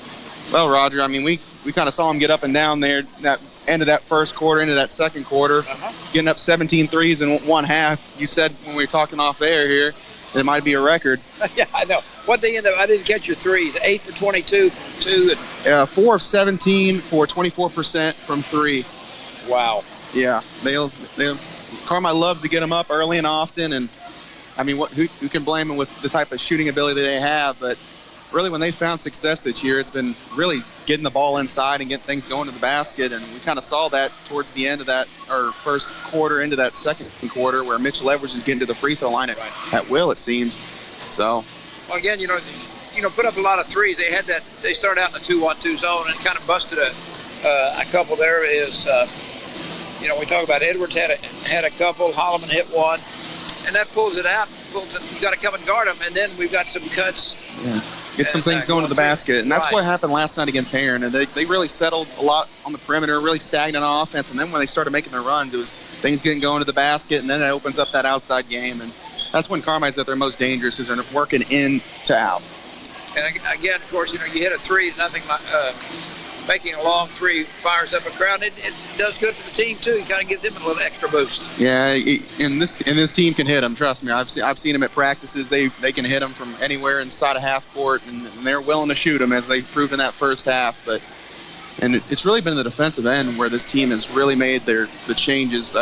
Well, Roger, I mean, we kind of saw him get up and down there that end of that first quarter, into that second quarter, getting up 17 threes in one half. You said when we were talking off air here, it might be a record. Yeah, I know. What they end up, I didn't catch your threes. 8 for 22 from 2. And 4 of 17 for 24% from 3. Wow. Yeah, Carmi loves to get them up early and often, and I mean, who can blame them with the type of shooting ability that they have? But really, when they found success this year, it's been really getting the ball inside and getting things going to the basket. And we kind of saw that towards the end of that, or first quarter into that second quarter, where Mitchell Edwards is getting to the free throw line at will, it seems. So, well, again, put up a lot of threes. They had that. They started out in the 2-1-2 zone and kind of busted a couple. There is, we talk about Edwards had a couple. Holloman hit one, and that pulls it out. You got to come and guard them, and then we've got some cuts. Yeah. Get some things going to the basket. And that's what happened last night against Heron. And they really settled a lot on the perimeter, really stagnant on offense. And then when they started making their runs, it was things getting going to the basket, and then it opens up that outside game. And that's when Carmi's at their most dangerous, is they're working in to out. And again, of course, you hit a three, nothing like making a long three fires up a crowd. It does good for the team too. You kind of give them a little extra boost. Yeah, and this team can hit them. Trust me, I've seen them at practices. They can hit them from anywhere inside a half court, and they're willing to shoot them, as they proved in that first half. And it's really been the defensive end where this team has really made the changes.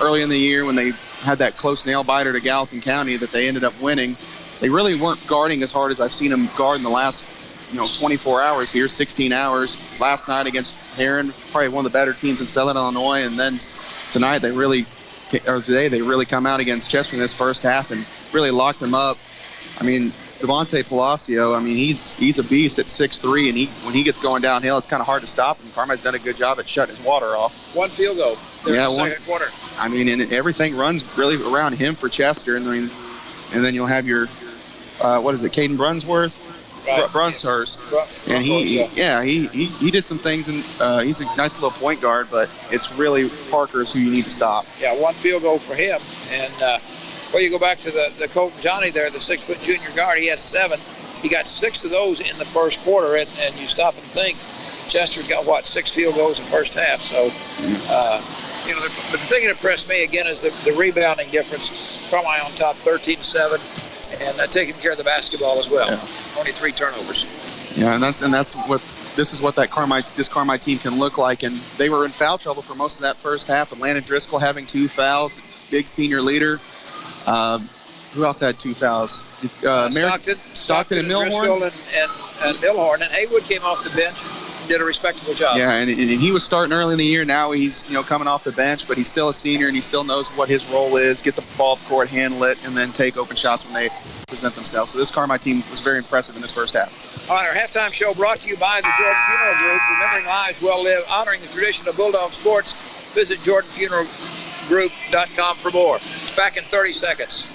Early in the year, when they had that close nail biter to Gallatin County that they ended up winning, they really weren't guarding as hard as I've seen them guard in the last 24 hours here, 16 hours. Last night against Heron, probably one of the better teams in Southern Illinois, and then today they really come out against Chester in this first half and really locked them up. I mean, Devontae Palacio, he's a beast at 6'3", and when he gets going downhill, it's kind of hard to stop him. Carmi's done a good job at shutting his water off. One field goal in the second quarter. And everything runs really around him for Chester, and then you'll have your Caden Brunsworth. Right. Brunshurst, and he did some things, and he's a nice little point guard, but it's really Parker's who you need to stop. Yeah, one field goal for him, and you go back to the Colton Johnny there, the 6-foot junior guard. He has 7. He got 6 of those in the first quarter, and you stop and think Chester's got 6 field goals in the first half. So, but the thing that impressed me again is the rebounding difference. Carmi on top, 13-7. And taking care of the basketball as well. Yeah. Only 3 turnovers. Yeah, and that's what this Carmi team can look like. And they were in foul trouble for most of that first half. Atlanta Driscoll having 2 fouls, big senior leader. Who else had 2 fouls? Stockton and Milhorn. Driscoll and Milhorn, and Haywood came off the bench. Did a respectable job. Yeah, and he was starting early in the year. Now he's coming off the bench, but he's still a senior, and he still knows what his role is: get the ball up the court, handle it, and then take open shots when they present themselves. So this Carmi team was very impressive in this first half. All right, our halftime show brought to you by the Jordan Funeral Group, remembering lives well lived, honoring the tradition of Bulldog sports. Visit JordanFuneralGroup.com for more. Back in 30 seconds.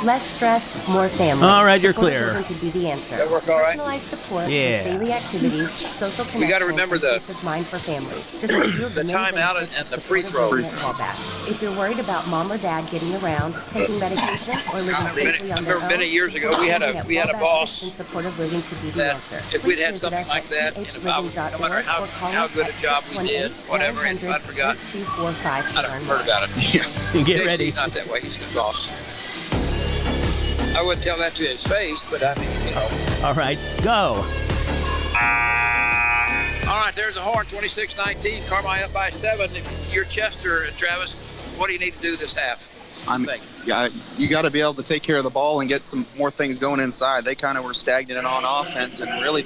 Less stress, more family. All right, you're clear. Could be the answer. That work all right? Personalized support, yeah. Daily activities, social connection, we got to remember peace of mind for families. Just the timeout and the free throw. If you're worried about mom or dad getting around, taking medication, or living safely on their own, many years ago we had a boss and supportive living could be the that answer. if we'd had something like that, no matter how good a job we did, whatever, and I'd forgotten, I'd have heard about it. Yeah. Get ready. He's not that way. He's a good boss. I wouldn't tell that to his face, but All right, go. All right, there's a horn, 26-19. Carmi up by 7. You're Chester, Travis. What do you need to do this half? Yeah, you got to be able to take care of the ball and get some more things going inside. They kind of were stagnant on offense and really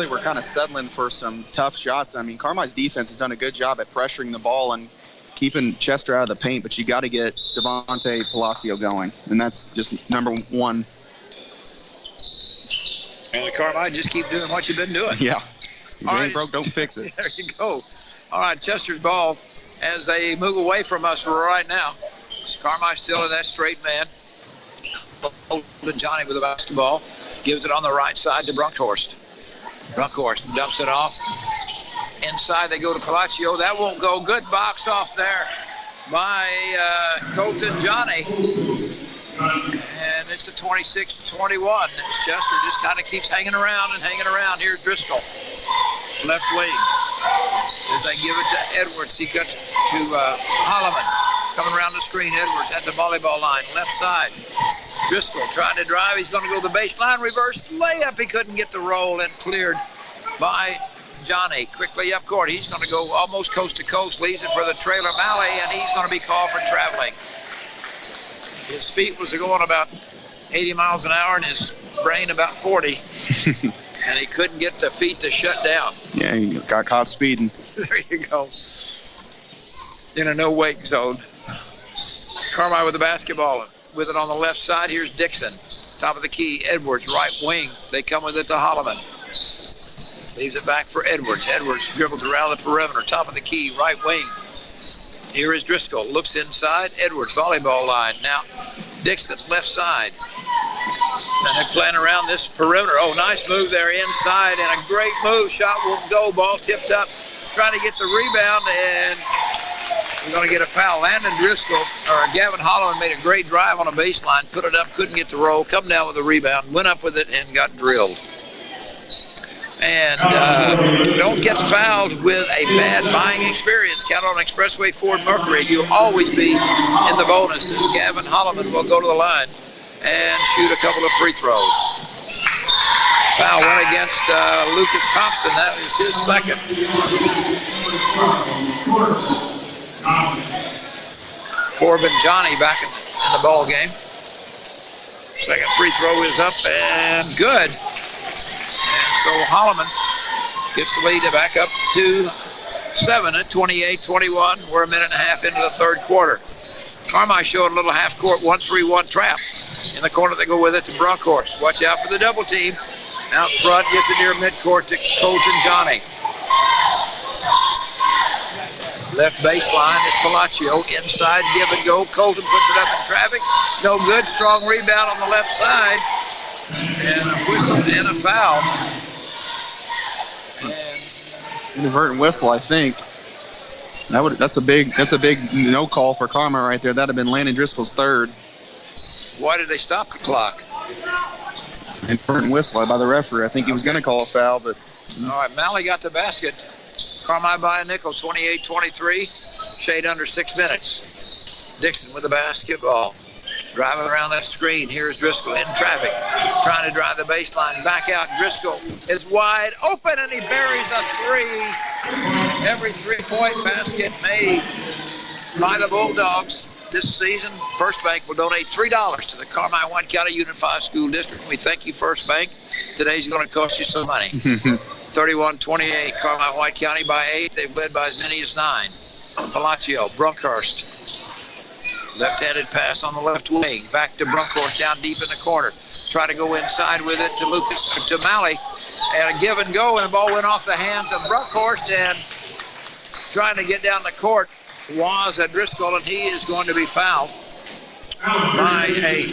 were kind of settling for some tough shots. I mean, Carmi's defense has done a good job at pressuring the ball and keeping Chester out of the paint, but you got to get Devontae Palacio going, and that's just number one. And Carmi, just keep doing what you've been doing. Yeah. If it ain't broke, don't fix it. There you go. All right, Chester's ball as they move away from us right now. Carmi still in that straight man. Johnny with the basketball. Gives it on the right side to Brunkhorst. Brunkhorst dumps it off. Inside they go to Palacio. That won't go. Good box off there by Colton Johnny. And it's a 26-21. Chester just kind of keeps hanging around and hanging around. Here's Driscoll. Left wing. As they give it to Edwards, he cuts to Holloman. Coming around the screen, Edwards at the volleyball line, left side. Driscoll trying to drive. He's going to go to the baseline, reverse layup. He couldn't get the roll and cleared by Johnny. Quickly up court. He's going to go almost coast to coast, leaves it for the trailer Malley, and he's going to be called for traveling. His feet was going about 80 miles an hour and his brain about 40. And he couldn't get the feet to shut down. Yeah, he got caught speeding. There you go. In a no-wake zone. Carmi with the basketball. With it on the left side, here's Dixon. Top of the key, Edwards, right wing. They come with it to Holloman. Leaves it back for Edwards. Edwards dribbles around the perimeter. Top of the key, right wing. Here is Driscoll. Looks inside. Edwards, volleyball line. Now, Dixon, left side. And they're playing around this perimeter. Oh, nice move there inside. And a great move. Shot won't go. Ball tipped up. Trying to get the rebound. And we're going to get a foul. Landon Driscoll, or Gavin Holloman, made a great drive on a baseline. Put it up. Couldn't get the roll. Come down with the rebound. Went up with it and got drilled. And don't get fouled with a bad buying experience. Count on Expressway Ford Mercury. You'll always be in the bonuses. Gavin Holloman will go to the line and shoot a couple of free throws. Foul went against Lucas Thompson. That was his second. Corbin Johnny back in the ball game. Second free throw is up and good. And so Holloman gets the lead back up to 7 at 28-21. We're a minute and a half into the third quarter. Carmi showed a little half-court 1-3-1 trap. In the corner, they go with it to Brunkhorst. Watch out for the double team. Out front, gets it near midcourt to Colton Johnny. Left baseline is Palacio. Inside, give and go. Colton puts it up in traffic. No good. Strong rebound on the left side. And a whistle and a foul. Inadvertent whistle, I think. That's a big no call for Carmi right there. That'd have been Landon Driscoll's third. Why did they stop the clock? Inadvertent whistle by the referee. I think he was going to call a foul, but. All right, Malley got the basket. Carmi by a nickel, 28-23. Shade under 6 minutes. Dixon with the basketball. Driving around that screen. Here's Driscoll in traffic. Trying to drive the baseline. Back out. Driscoll is wide open, and he buries a three. Every three-point basket made by the Bulldogs this season. First Bank will donate $3 to the Carmi White County Unified School District. We thank you, First Bank. Today's going to cost you some money. 31-28, Carmi White County by 8. They've led by as many as 9. Palacio, Brunkhorst. Left-handed pass on the left wing. Back to Brunkhorst down deep in the corner. Try to go inside with it to Malley. And a give and go, and the ball went off the hands of Brunkhorst. And trying to get down the court was at Driscoll, and he is going to be fouled by 8.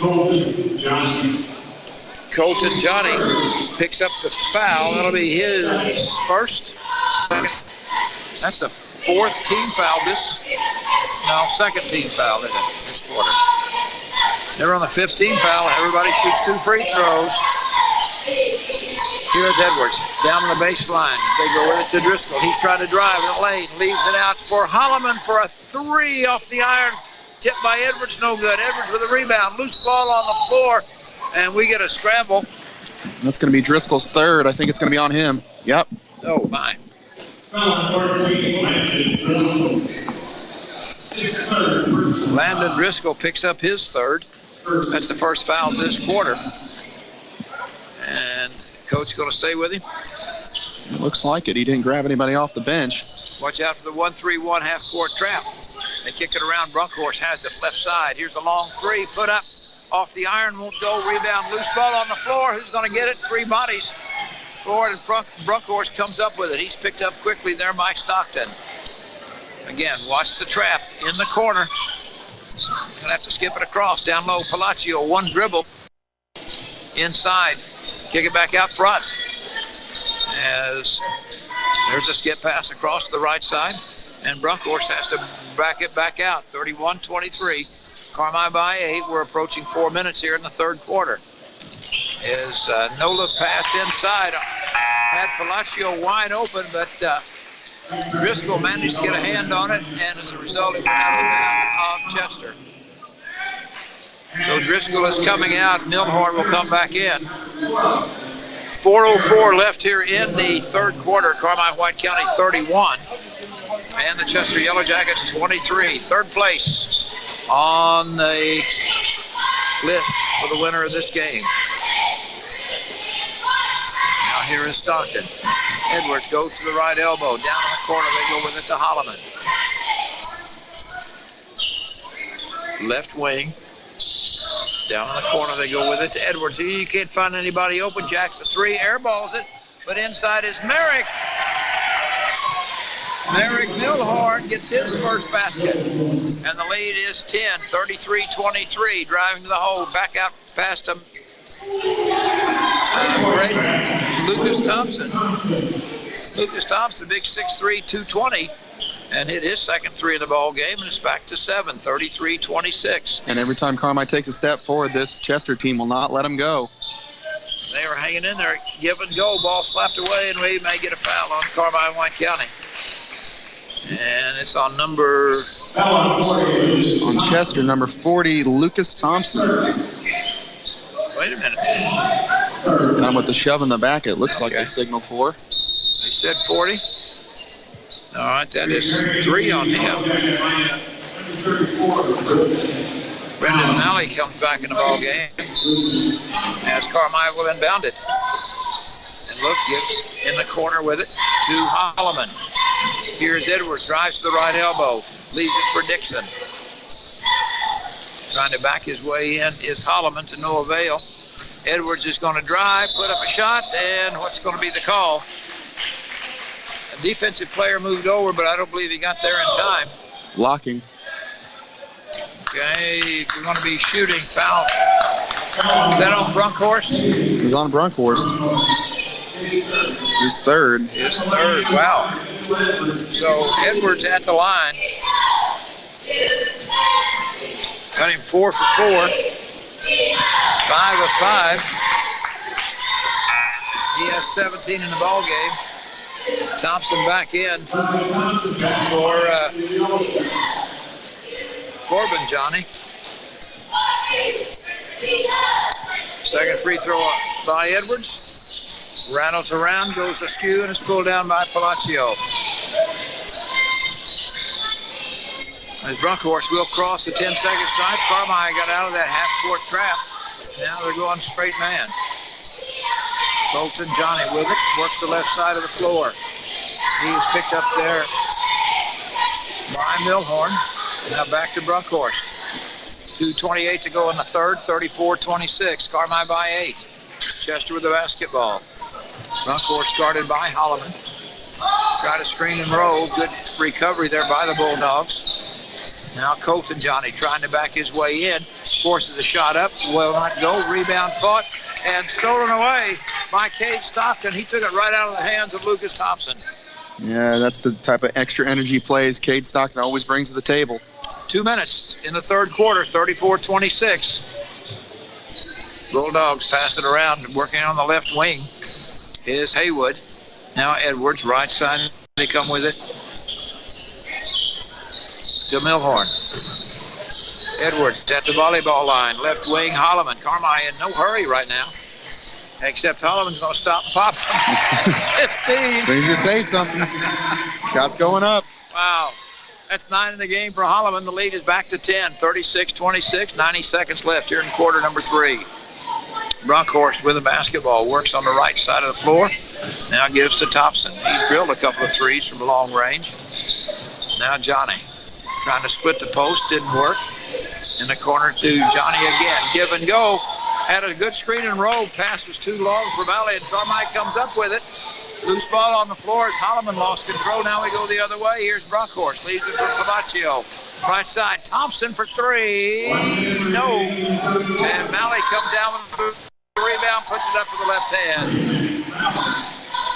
Colton Johnny picks up the foul. That'll be his first. That's the fourth team foul second team foul in it this quarter. They're on the 15th foul. Everybody shoots 2 free throws. Here's Edwards down the baseline. They go with it to Driscoll. He's trying to drive in the lane. Leaves it out for Holloman for a 3 off the iron. Tipped by Edwards, no good. Edwards with a rebound. Loose ball on the floor. And we get a scramble. That's going to be Driscoll's third. I think it's going to be on him. Yep. Oh, my. Landon Driscoll picks up his third. That's the first foul this quarter. And coach going to stay with him? It looks like it. He didn't grab anybody off the bench. Watch out for the 1-3-1 half-court trap. They kick it around. Brunkhorst has it left side. Here's a long three. Put up off the iron. Won't go. Rebound. Loose ball on the floor. Who's going to get it? Three bodies. Forward and Brunkhorst comes up with it. He's picked up quickly there by Stockton. Again, watch the trap in the corner. Going to have to skip it across. Down low, Palacio. One dribble. Inside. Kick it back out front. As there's a skip pass across to the right side. And Brunkhorst has to back it back out. 31-23. Carmi by 8. We're approaching 4 minutes here in the third quarter. Is no-look pass inside. Had Palacio wide open, but Driscoll managed to get a hand on it, and as a result, it went out of bounds of Chester. So Driscoll is coming out. Milhorn will come back in. 4:04 left here in the third quarter. Carmi-White County 31, and the Chester Yellow Jackets 23. Third place on the list for the winner of this game. Now here is Stockton. Edwards goes to the right elbow. Down in the corner, they go with it to Holloman. Left wing. Down in the corner, they go with it to Edwards. He can't find anybody open. Jackson three, airballs it, but inside is Merrick. Merrick Milhorn gets his first basket, and the lead is 10, 33-23. Driving to the hole, back out past him. Lucas Thompson. Lucas Thompson, big 6'3", 220, and hit his second three in the ball game, and it's back to 7, 33-26. And every time Carmi takes a step forward, this Chester team will not let him go. They are hanging in there, give and go, ball slapped away, and we may get a foul on Carmi-White County. And it's on Chester, number 40, Lucas Thompson. Wait a minute. And with the shove in the back, it looks like they signaled for. They said 40. All right, that is 3 on him. Brendan Malley comes back in the ball game as Carmi will inbound it. And Look gives in the corner with it to Holloman. Here's Edwards, drives to the right elbow, leaves it for Dixon. Trying to back his way in is Holloman to no avail. Edwards is going to drive, put up a shot, and what's going to be the call? A defensive player moved over, but I don't believe he got there in time. Blocking. Okay, we're going to be shooting foul. Is that on Brunkhorst? It was on Brunkhorst. His third. His third, wow. So Edwards at the line. Got him 4 for 4. 5 of 5. He has 17 in the ball game. Thompson back in for Corbin Johnny. Second free throw by Edwards. Rattles around, goes askew, and is pulled down by Palacio. As Brunkhorst will cross the 10-second stripe. Carmi got out of that half-court trap. Now they're going straight man. Colton Johnny with it, works the left side of the floor. He is picked up there by Milhorn. Now back to Brunkhorst. 2:28 to go in the third, 34-26. Carmi by 8. Chester with the basketball. Brunkhorst guarded by Holloman. Try to screen and roll. Good recovery there by the Bulldogs. Now Colton Johnny trying to back his way in. Forces the shot up. Will not go. Rebound fought and stolen away by Cade Stockton. He took it right out of the hands of Lucas Thompson. Yeah, that's the type of extra energy plays Cade Stockton always brings to the table. 2 minutes in the third quarter, 34-26. Bulldogs pass it around, working on the left wing is Haywood. Now Edwards, right side, they come with it to Milhorn. Edwards at the volleyball line, left wing, Holloman. Carmi in no hurry right now, except Holloman's going to stop and pop from 15. Seems to say something. Shots going up. Wow. That's 9 in the game for Holloman. The lead is back to 10, 36-26, 90 seconds left here in quarter number 3. Brockhorst with the basketball, works on the right side of the floor. Now gives to Thompson. He's drilled a couple of threes from long range. Now Johnny trying to split the post, didn't work. In the corner to Johnny again. Give and go. Had a good screen and roll. Pass was too long for Valley, and Carmike comes up with it. Loose ball on the floor as Holloman lost control. Now we go the other way. Here's Brockhorst. Leaves it for Pavaccio. Right side. Thompson for 3. No. And Malley comes down with the rebound, puts it up with the left hand.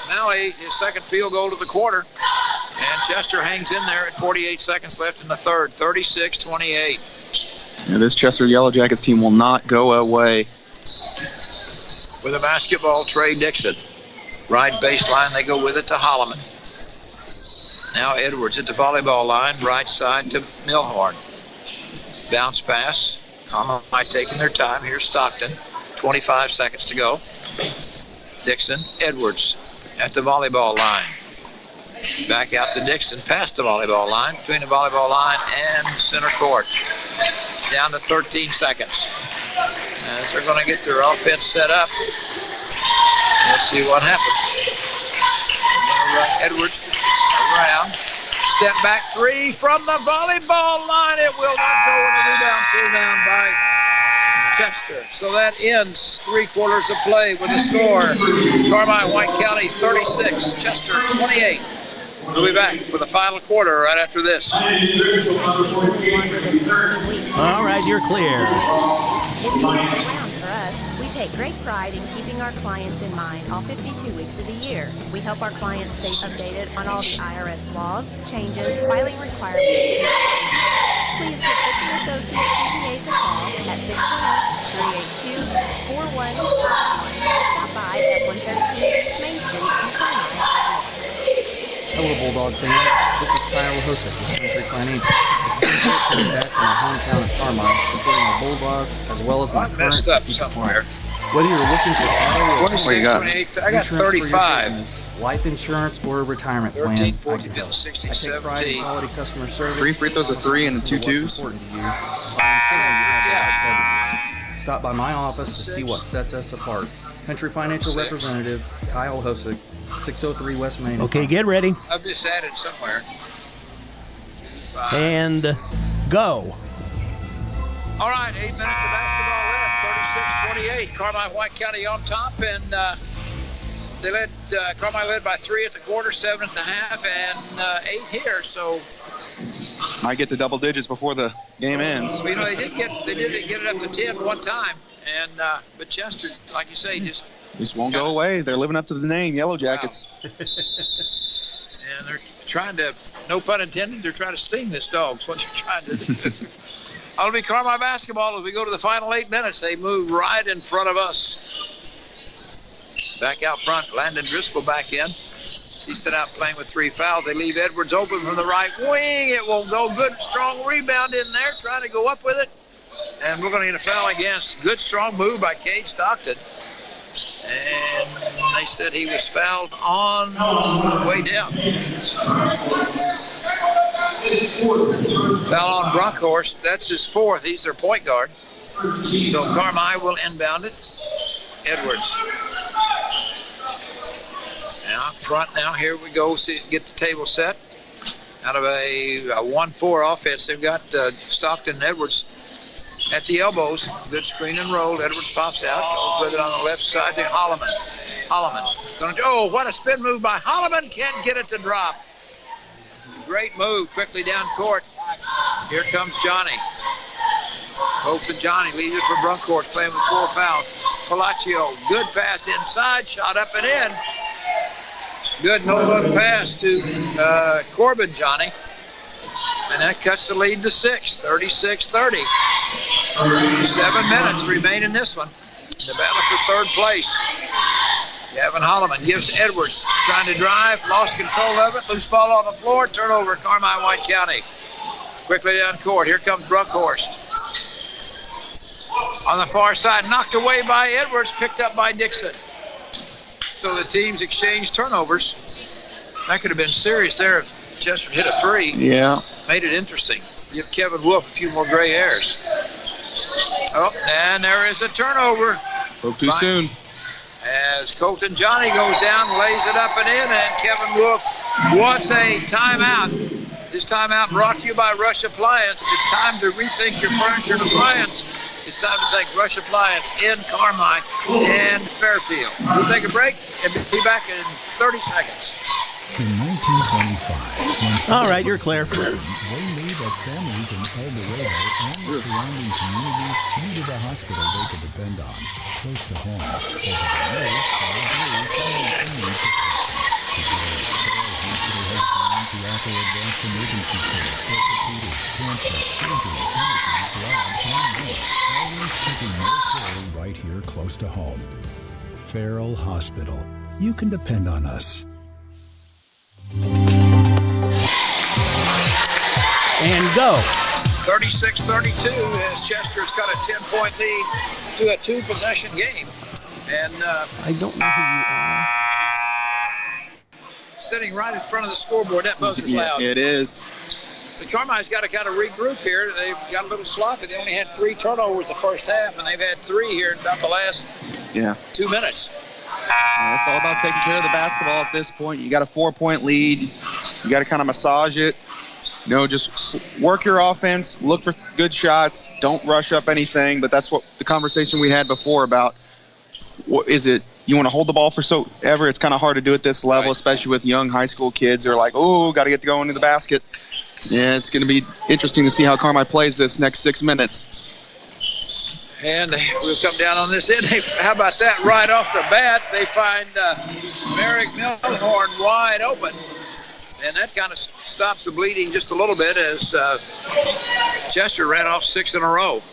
Malley, his second field goal to the quarter. And Chester hangs in there at 48 seconds left in the third. 36-28. Yeah, this Chester Yellow Jackets team will not go away. With a basketball, Trey Dixon. Right baseline, they go with it to Holloman. Now Edwards at the volleyball line, right side to Milhorn. Bounce pass. Carmike taking their time. Here's Stockton. 25 seconds to go. Dixon, Edwards at the volleyball line. Back out to Dixon, past the volleyball line, between the volleyball line and center court. Down to 13 seconds. As they're going to get their offense set up. Let's see what happens. Edwards around. Step back 3 from the volleyball line. It will not go, and the rebound pulled down by Chester. So that ends 3 quarters of play with the score. Carmine White County 36, Chester 28. We'll be back for the final quarter right after this. All right, you're clear. It's all around for us. We take great pride in keeping our clients in mind all 52 weeks of the year. We help our clients stay updated on all the IRS laws, changes, filing requirements. Please give Fitch & Associates CPAs a call at 618-382-4151. Stop by at 113 East Main Street in Carmine. Hello, Bulldog fans. This is Kyle Hosick with Country Financial. It's been great coming back to my hometown of Carmine, supporting the Bulldogs as well as my current clients. Whether you're looking for auto or 26, 28, I got 35. business, life insurance or a retirement 13, plan, 14, 16, I take pride in 17. quality customer service. 3 free throws, a 3 and 2 twos. What's important to you, while ensuring you have the right coverages. Stop by my office to see what sets us apart. Country Financial Representative Kyle Hosick, 603 West Main. Okay, get ready. I've just added somewhere. 5. And go. All right, 8 minutes of basketball left. 36-28. Carmine White County on top, and they led. Carmine led by 3 at the quarter, 7 at the half, and 8 here. So Might get to double digits before the game ends. you know they did get it up to 10 one time, and but Chester, like you say, just won't go away. They're living up to the name, Yellow Jackets. and they're trying to, no pun intended, they're trying to sting this dog. That's what they're trying to do. It'll be Carmine basketball as we go to the final 8 minutes. They move right in front of us. Back out front, Landon Driscoll back in. He's set out playing with 3 fouls. They leave Edwards open from the right wing. It won't go. Good, strong rebound in there, trying to go up with it. And we're going to get a foul against. Good, strong move by Cade Stockton. And they said he was fouled on the way down. Foul on Brockhorst. That's his 4th. He's their point guard. So Carmine will inbound it. Edwards. Now up front now, here we go. See, get the table set. Out of a 1-4 offense, they've got Stockton and Edwards at the elbows. Good screen and roll. Edwards pops out. Goes with it on the left side to Holloman. Oh, what a spin move by Holloman. Can't get it to drop. Great move. Quickly down court. Here comes Johnny. Hope to Johnny. Leaves it for Brunkhorst, playing with 4 fouls. Palacio. Good pass inside. Shot up and in. Good no-look pass to Corbin Johnny. And that cuts the lead to 6, 36-30. 7 minutes remain in this one. The battle for 3rd place. Gavin Holloman gives to Edwards, trying to drive, lost control of it, loose ball on the floor, turnover at Carmine White County. Quickly down court, here comes Brunkhorst. On the far side, knocked away by Edwards, picked up by Dixon. So the teams exchange turnovers. That could have been serious there if Chester hit a three. Yeah. Made it interesting. Give Kevin Wolf a few more gray hairs. Oh, and there is a turnover. Spoke too soon. As Colton Johnny goes down, lays it up and in, and Kevin Wolf wants a timeout. This timeout brought to you by Rush Appliance. It's time to rethink your furniture and appliance. It's time to thank Rush Appliance in Carmine and Fairfield. We'll take a break and be back in 30 seconds. In 1925, all right, you're clear. They knew that families in El Dorado and the surrounding communities needed a hospital they could depend on, close to home. Over the years, followed through to meet the needs of patients. Today, Farrell Hospital has gone to offer advanced emergency care, orthopedics, cancer, surgery, imaging, blood, and more. Always keeping your care right here close to home. Farrell Hospital. You can depend on us. And go. 36-32 as Chester's got a 10-point lead to a two-possession game. And I don't know who you are. Sitting right in front of the scoreboard, that buzzer's loud. It is. The Carmine's got to kind of regroup here. They've got a little sloppy. They only had 3 turnovers the first half, and they've had 3 here in about the last 2 minutes. Yeah, it's all about taking care of the basketball at this point. You got a 4-point lead. You got to kind of massage it. Just work your offense, look for good shots, don't rush up anything. But that's what the conversation we had before about, what is it, you want to hold the ball for so ever? It's kind of hard to do at this level, especially with young high school kids. They're like, oh, got to get to go into the basket. Yeah, it's going to be interesting to see how Carmine plays this next 6 minutes. And we'll come down on this end. How about that? Right off the bat, they find Merrick Milhorn wide open. And that kind of stops the bleeding just a little bit as Chester ran off 6 in a row.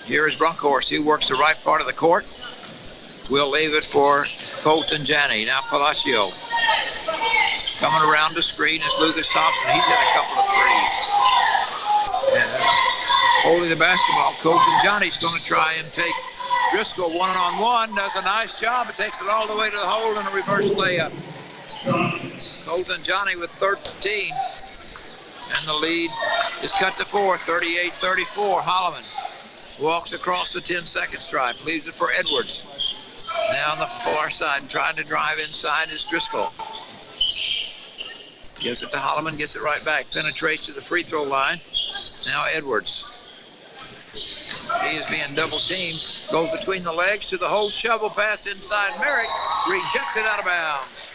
Here is Brunkhorst. He works the right part of the court. We'll leave it for Colton Janney. Now Palacio coming around the screen is Lucas Thompson. He's hit a couple of threes. And holding the basketball, Colton Johnny's going to try and take Driscoll one-on-one. Does a nice job. It takes it all the way to the hole in a reverse layup. Colton Johnny with 13. And the lead is cut to 4, 38-34. Holloman walks across the 10-second stripe, leaves it for Edwards. Now on the far side, trying to drive inside is Driscoll. Gives it to Holloman, gets it right back, penetrates to the free throw line. Now Edwards. He is being double teamed. Goes between the legs to the hole, shovel pass inside Merrick, rejected out of bounds.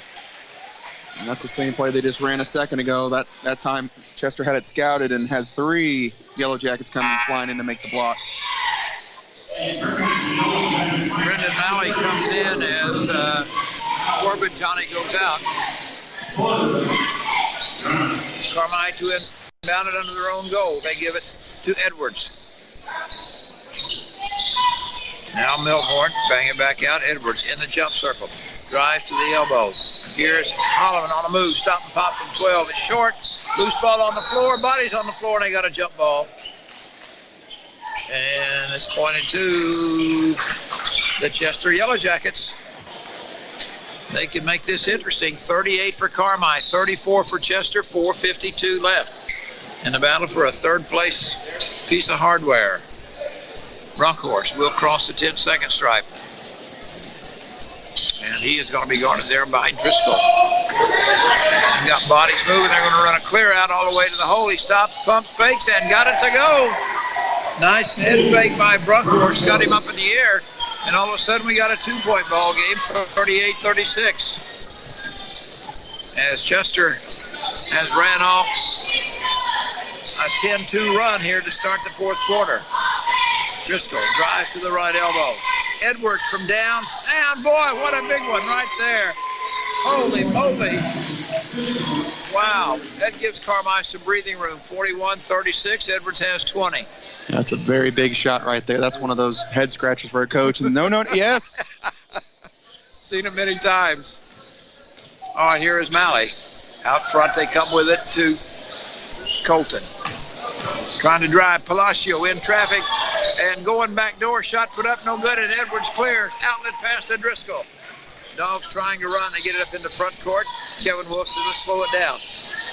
And that's the same play they just ran a second ago. That time Chester had it scouted and had 3 Yellow Jackets coming flying in to make the block. Brendan Malley comes in as Corbin Johnny goes out. Carmine to inbound it under their own goal. They give it to Edwards. Now Milhorn, bang it back out. Edwards in the jump circle. Drives to the elbow. Here's Holloman on the move. Stop and pop from 12. It's short. Loose ball on the floor. Bodies on the floor, and they got a jump ball. And it's pointed to the Chester Yellow Jackets. They can make this interesting. 38 for Carmine, 34 for Chester, 4:52 left. In the battle for a third place piece of hardware. Brunkhorst will cross the 10-second stripe. And he is going to be guarded there by Driscoll. They've got bodies moving. They're going to run a clear out all the way to the hole. He stops, pumps, fakes, and got it to go. Nice head fake by Brunkhorst. Got him up in the air. And all of a sudden, we got a 2-point ball game, 38-36. As Chester has ran off a 10-2 run here to start the fourth quarter. Driscoll drives to the right elbow. Edwards from downtown. Boy, what a big one right there. Holy moly. Wow, that gives Carmine some breathing room. 41-36, Edwards has 20. That's a very big shot right there. That's one of those head scratches for a coach. No, yes. Seen it many times. All right, here is Malley. Out front, they come with it to Colton. Trying to drive Palacio in traffic and going back door. Shot put up, no good, and Edwards clears. Outlet pass to Driscoll. Dogs trying to run. They get it up in the front court. Kevin Wilson to slow it down.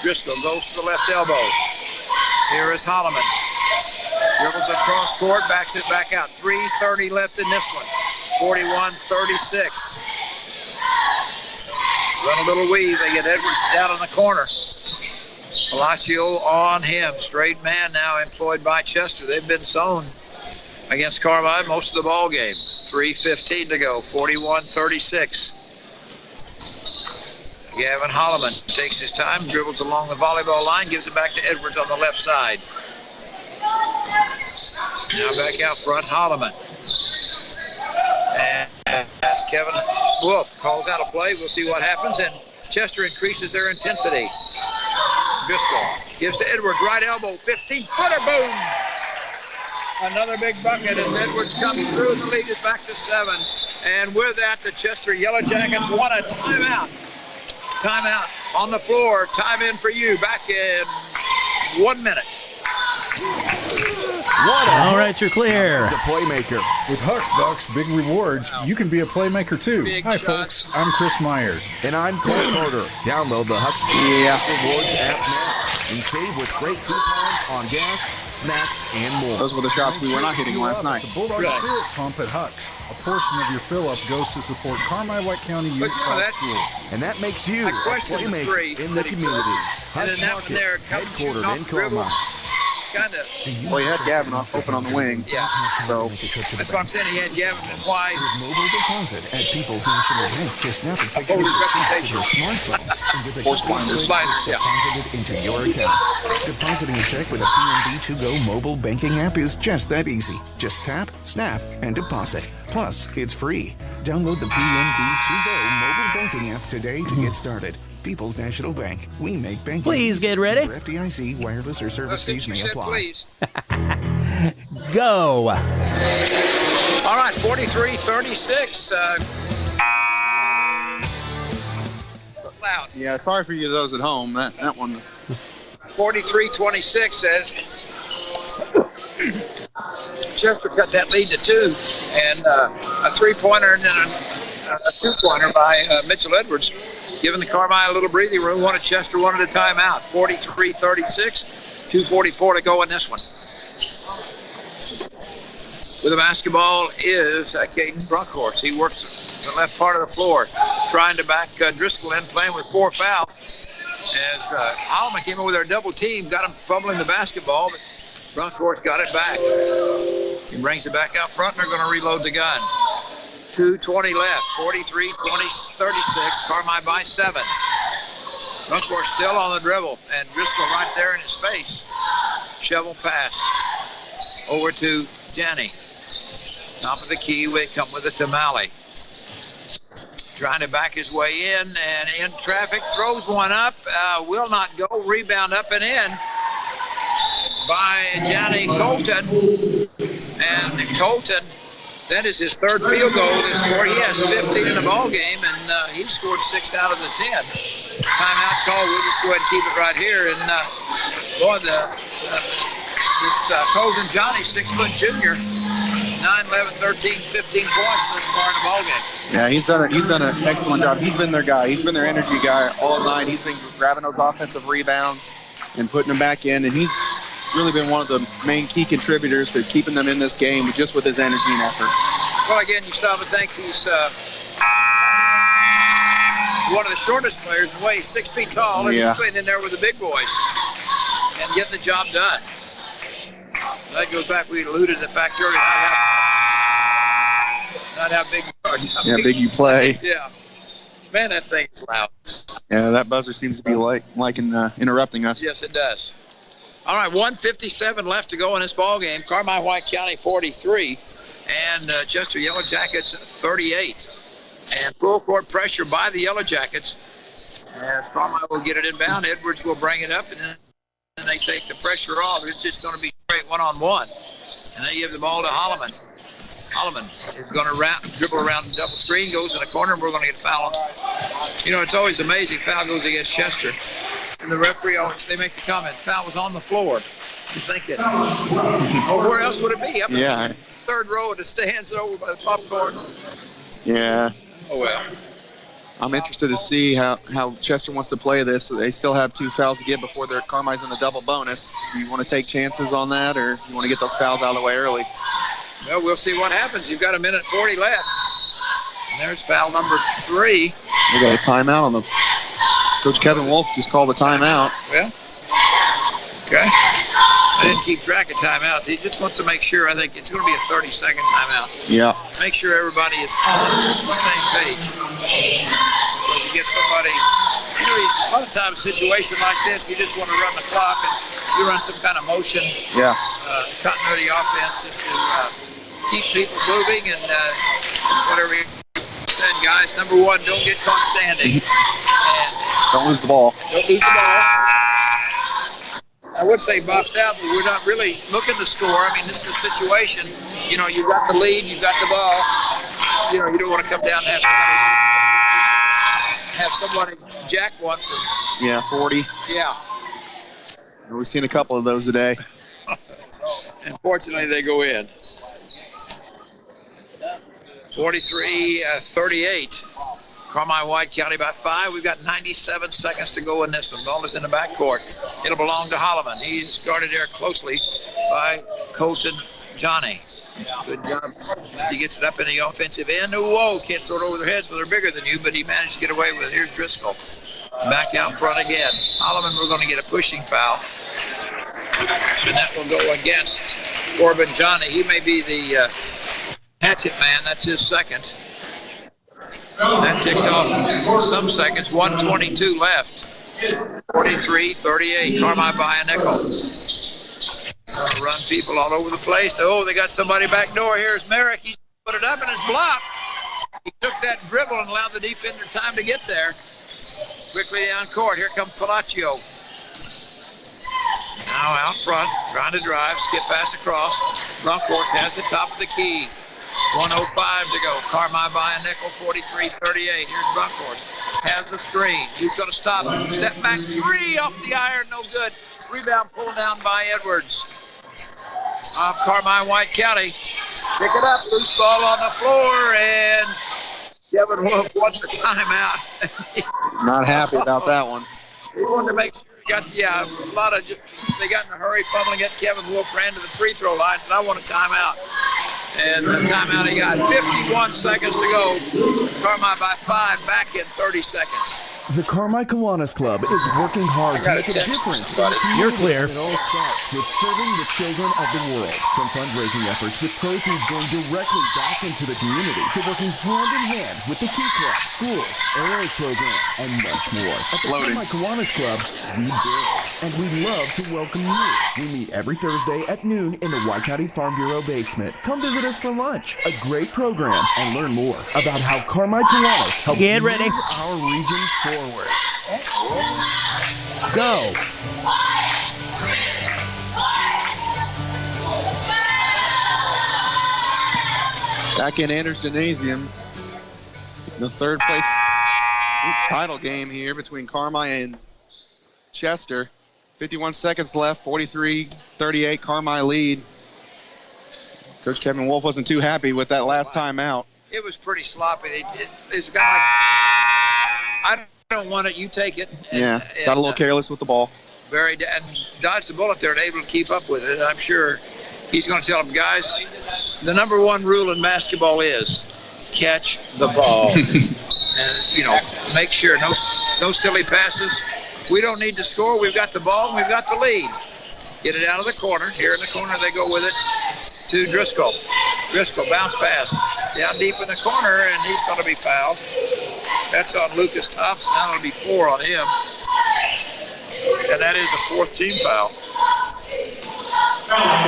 Driscoll goes to the left elbow. Here is Holloman. Dribbles across court, backs it back out. 3:30 left in this one. 41-36. Run a little weave. They get Edwards down in the corner. Palacio on him. Straight man now employed by Chester. They've been zone against Carmi most of the ball game. 3:15 to go. 41-36. Gavin Holloman takes his time, dribbles along the volleyball line, gives it back to Edwards on the left side. Now back out front, Holloman. And as Kevin Wolf calls out a play, we'll see what happens, and Chester increases their intensity. Driscoll gives to Edwards, right elbow, 15-footer, boom! Another big bucket as Edwards comes through. The lead is back to 7. And with that, the Chester Yellow Jackets want a timeout. Timeout on the floor. Time in for you. Back in 1 minute. All right, you're clear. It's a playmaker. With Huck's Bucks Big Rewards, you can be a playmaker too. Hi, folks. I'm Chris Myers. And I'm Cole Carter. Download the Huck's Rewards app now and save with great coupons on gas, snacks, and more. Those were the shots we were not hitting last night. The Bulldog Spirit Pump at Huck's. A portion of your fill-up goes to support Carmi White County Youth Club schools. And that makes you a playmaker in the community. Huck's Market, headquartered in Carmi. Kind of. Well, he had Gavin open on the wing. Yeah. So that's what I'm saying. He had Gavin and wide. With mobile deposit at People's National Bank, just snap a picture of your smartphone and with a deposited into your account. Depositing a check with a PNB2Go mobile banking app is just that easy. Just tap, snap, and deposit. Plus, it's free. Download the PNB2Go mobile banking app today to get started. People's National Bank. We make banking. Please get ready. For FDIC, wireless, or service fees may apply. Please. Go. All right, 43-36. Loud. yeah, sorry for you those at home. That one. 43-26 as Chester cut that lead to 2, and a three-pointer and then a two-pointer by Mitchell Edwards, giving the Carmi a little breathing room. One at Chester, one at a timeout. 43-36, 2:44 to go in this one. With the basketball is Caden Brunkhorst. He works the left part of the floor, trying to back Driscoll in, playing with 4 fouls. As Holloman came in with their double team, got him fumbling the basketball, but Brunkhorst got it back. He brings it back out front, and they're going to reload the gun. 2:20 left, 43-36, Carmi by 7. Brunkhorst still on the dribble, and Driscoll right there in his face. Shovel pass over to Janney. Top of the key, we come with it to Malley. Trying to back his way in, and in traffic, throws one up, will not go, rebound up and in by Johnny Colton. And Colton, that is his 3rd field goal this quarter. He has 15 in the ball game, and he scored 6 out of the 10. Timeout call. We'll just go ahead and keep it right here. And it's Colton Johnny, 6-foot junior, 9, 11, 13, 15 points this far in the ball game. Yeah, he's done an excellent job. He's been their guy. He's been their energy guy all night. He's been grabbing those offensive rebounds and putting them back in, and he's really been one of the main key contributors to keeping them in this game just with his energy and effort. Well, again, you stop and think he's one of the shortest players in weight, 6 feet tall, and he's playing in there with the big boys and getting the job done. That goes back, we alluded to the fact earlier, not how big you are. Yeah, big you play. Yeah. Man, that thing is loud. Yeah, that buzzer seems to be interrupting us. Yes, it does. All right, 1:57 left to go in this ball game. Carmi White County 43 and Chester Yellow Jackets 38. And full court pressure by the Yellow Jackets. As Carmi will get it inbound, Edwards will bring it up, and then they take the pressure off. It's just going to be straight one-on-one. And they give the ball to Holloman. Holloman is going to dribble around the double screen, goes in the corner, and we're going to get fouled. You know, it's always amazing. Foul goes against Chester. And the referee they make the comment, foul was on the floor. You're thinking, oh, where else would it be? Up in the 3rd row of the stands over by the popcorn. Yeah. Oh, well. I'm interested to see how Chester wants to play this. They still have 2 fouls to get before their Carmine's in the double bonus. Do you want to take chances on that, or you want to get those fouls out of the way early? Well, we'll see what happens. You've got 1:40 left. And there's foul number 3. We got a timeout on the. Coach Kevin Wolf just called a timeout. Well, okay. I didn't keep track of timeouts. He just wants to make sure. I think it's going to be a 30-second timeout. Yeah. Make sure everybody is on the same page. Because you get somebody, a lot of times, a situation like this, you just want to run the clock and you run some kind of motion. Yeah. Continuity offense just to keep people moving and whatever you said, guys. Number 1, don't get caught standing. And don't lose the ball. Don't lose the ball. I would say box out, but we're not really looking to score. I mean, this is a situation. You know, you've got the lead, you've got the ball. You know, you don't want to come down and have somebody jack one for. Yeah, 40. Yeah. We've seen a couple of those today. Unfortunately, they go in. 43-38. Carmine White County by 5. We've got 97 seconds to go in this one. Ball is in the backcourt. It'll belong to Holloman. He's guarded there closely by Colton Johnny. Good job. He gets it up in the offensive end. Whoa, can't throw it over their heads, but they're bigger than you, but he managed to get away with it. Here's Driscoll. Back out front again. Holloman, we're going to get a pushing foul. And that will go against Corbin Johnny. He may be the hatchet man. That's his second. That ticked off some seconds. 1:22 left. 43-38. Carmine by a nickel. Run people all over the place. Oh, they got somebody back door. Here's Merrick. He put it up and it's blocked. He took that dribble and allowed the defender time to get there. Quickly down court. Here comes Palacio. Now out front, trying to drive, skip pass across. Runkworth has the top of the key. 1:05 to go. Carmine by a nickel, 43-38. Here's Runkworth. Has the screen. He's going to stop. Step back 3 off the iron. No good. Rebound pulled down by Edwards. Of Carmine White County. Pick it up. Loose ball on the floor. And Kevin Wolf wants a timeout. Not happy about that one. He wanted to make sure he got, a lot of just, they got in a hurry, fumbling it. Kevin Wolf ran to the free throw line, said, I want a timeout. And the timeout he got. 51 seconds to go. Carmine by 5, back in 30 seconds. The Carmine Kiwanis Club is working hard to make a difference. You're clear. It all starts with serving the children of the world. From fundraising efforts with proceeds going directly back into the community to working hand in hand with the Key Club, schools, Arrows program, and much more. At the Carmine Kiwanis Club, we build, and we love to welcome you. We meet every Thursday at noon in the White County Farm Bureau basement. Come visit us for lunch, a great program, and learn more about how Carmine Kiwanis helps Get ready. move our region forward. Go. Back in Anders Gymnasium, the third place title game here between Carmine and Chester. 51 seconds left, 43-38, Carmine lead. Coach Kevin Wolf wasn't too happy with that last time out. It was pretty sloppy. There's a guy, I don't want it, you take it. And, got a little careless with the ball. And dodged the bullet there and able to keep up with it. I'm sure he's going to tell them, guys, the number 1 rule in basketball is catch the ball. And, make sure no silly passes. We don't need to score. We've got the ball and we've got the lead. Get it out of the corner. Here in the corner, they go with it to Driscoll. Driscoll, bounce pass. Down deep in the corner, and he's going to be fouled. That's on Lucas Thompson. Now it'll be 4 on him. And that is a 4th team foul.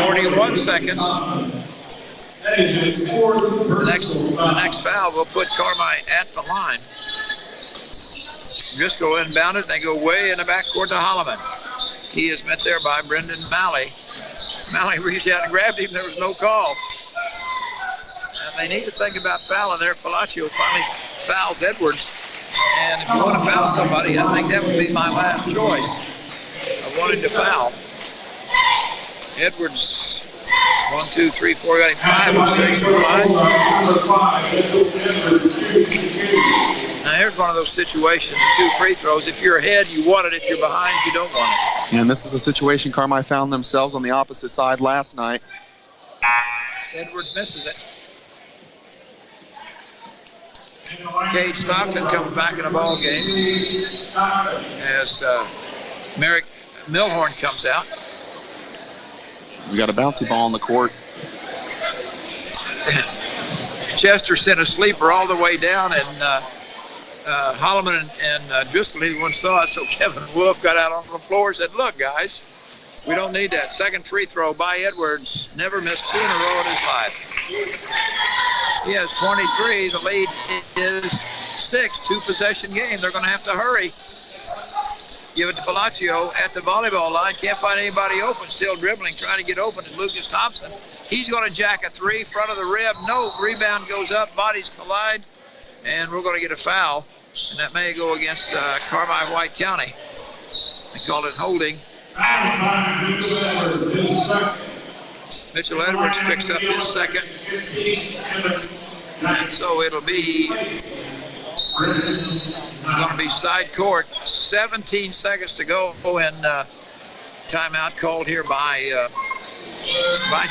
41 seconds. The next foul will put Carmine at the line. Driscoll inbounded, and they go way in the backcourt to Holloman. He is met there by Brendan Malley. Malley reached out and grabbed him. There was no call. And they need to think about fouling there. Palacio finally fouls Edwards. And if you want to foul somebody, I think that would be my last choice. I wanted to foul. Edwards, 1, 2, 3, 4, got him 5 and 6 on the line. Now here's here's one of those situations, 2 free throws. If you're ahead, you want it. If you're behind, you don't want it. And this is a situation Carmi found themselves on the opposite side last night. Edwards misses it. Cade Stockton comes back in the ball game as Merrick Milhorn comes out. We got a bouncy ball on the court. Chester sent a sleeper all the way down, and Holloman and Driscoll, neither one saw it, so Kevin Wolf got out on the floor and said, look, guys, we don't need that. Second free throw by Edwards. Never missed 2 in a row in his life. He has 23. The lead is 6, 2-possession game. They're going to have to hurry. Give it to Palacio at the volleyball line. Can't find anybody open. Still dribbling, trying to get open. And Lucas Thompson. He's going to jack a 3, front of the rim. No, rebound goes up. Bodies collide. And we're going to get a foul. And that may go against Carmi White County. They call it holding. Mitchell Edwards picks up his second. And so it'll be going to be side court. 17 seconds to go, and timeout called here by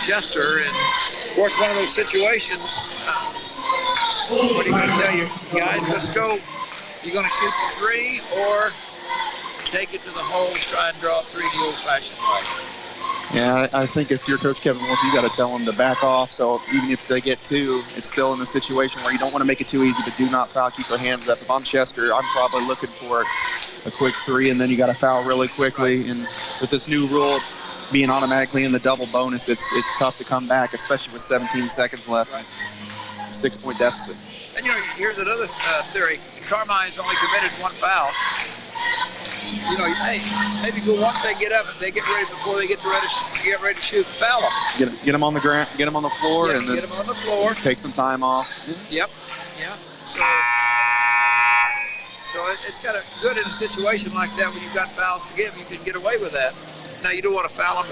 Chester. And of course, one of those situations. What are you going to tell you guys? Let's go. You're going to shoot the 3 or take it to the hole, try and draw a 3 the old-fashioned way. Yeah, I think if you're Coach Kevin Wolf, you got to tell them to back off. So even if they get 2, it's still in a situation where you don't want to make it too easy, but do not foul. Keep your hands up. If I'm Chester, I'm probably looking for a quick 3, and then you got to foul really quickly. And with this new rule being automatically in the double bonus, it's tough to come back, especially with 17 seconds left. 6-point deficit. And here's another theory. Carmine's only committed 1 foul. Hey, maybe go once they get up and they get ready before they get ready to shoot. Foul them. Get them on the ground. Get them on the floor, and then get them on the floor. Take some time off. Yep. Yeah. So it's kind of good in a situation like that when you've got fouls to give. You can get away with that. Now you don't want to foul them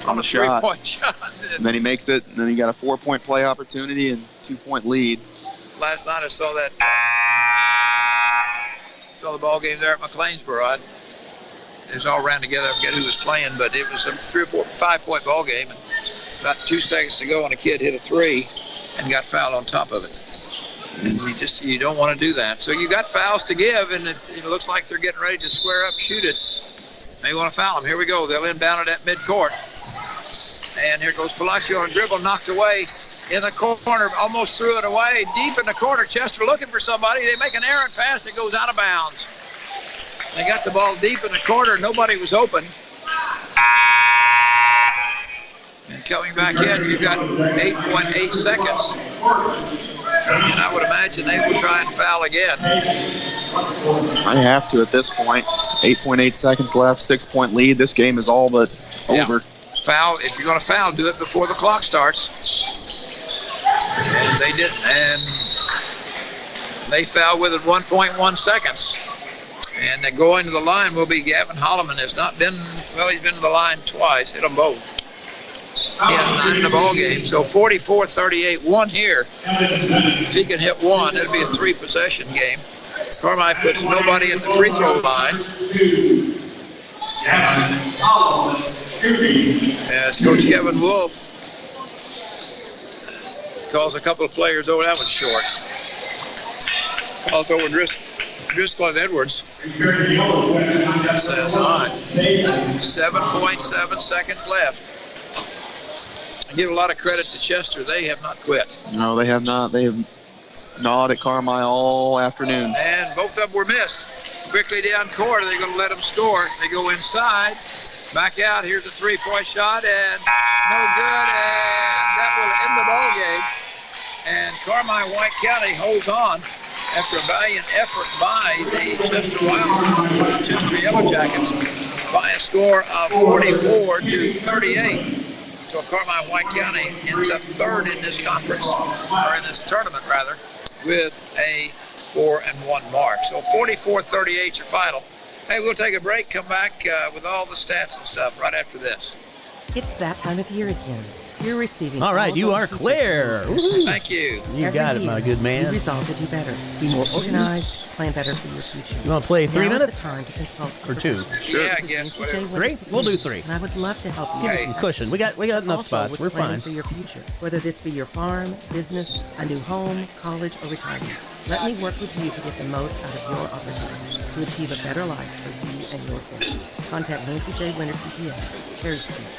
on the 3-point shot. And then he makes it, and then he got a 4-point play opportunity and 2-point lead. Last night I saw that. Saw the ball game there at McLeansboro. It was all ran together. I forget who was playing, but it was a 3 or 4, 5-point ball game. And about 2 seconds to go, and a kid hit a 3 and got fouled on top of it. And you don't want to do that. So you got fouls to give, and it looks like they're getting ready to square up, shoot it. Now you want to foul them. Here we go. They'll inbound it at midcourt. And here goes Palacio on dribble, knocked away in the corner, almost threw it away. Deep in the corner, Chester looking for somebody. They make an errant pass. It goes out of bounds. They got the ball deep in the corner. Nobody was open. And coming back in, you've got 8.8 seconds. And I would imagine they will try and foul again. I have to at this point. 8.8 seconds left, 6-point lead. This game is all but over. Foul. If you're going to foul, do it before the clock starts. And they did, and they fouled with it 1.1 seconds. And they go into the line will be Gavin Holloman. Has not been, well, he's been to the line twice, hit them both. He has 9 in the ball game, so 44-38, 1 here. If he can hit 1, it'll be a 3-possession game. Carmi puts nobody at the free throw line. As Coach Kevin Wolf calls a couple of players over. That was short. Calls over Driscoll and Edwards. Says on. 7.7 seconds left. I give a lot of credit to Chester. They have not quit. No, they have not. They have gnawed at Carmi all afternoon. And both of them were missed. Quickly down court, they're going to let them score. They go inside, back out. Here's a 3-point shot, and no good. And that will end the ball game. And Carmi White County holds on after a valiant effort by the Chester Yellow Jackets by a score of 44-38. So Carmi White County ends up 3rd in this conference, or in this tournament rather, with a 4-1 mark. So 44-38 your final. Hey, we'll take a break, come back with all the stats and stuff right after this. It's that time of year again. You're receiving. All right, you are clear. Thank you. You got it, my good man. You resolve to do better, be more organized, plan better for your future. You want to play 3 Now minutes? is the time to consult Or 2? Sure. Yeah, I guess. Whatever. 3? We'll do 3. And I would love to help you. Give us some cushion. We got enough Also, spots. with We're planning fine. for your future, whether this be your farm, business, a new home, college, or retirement. Let me work with you to get the most out of your opportunity to achieve a better life for you and your family. Contact Nancy J. Winter CPA, Cherry Street.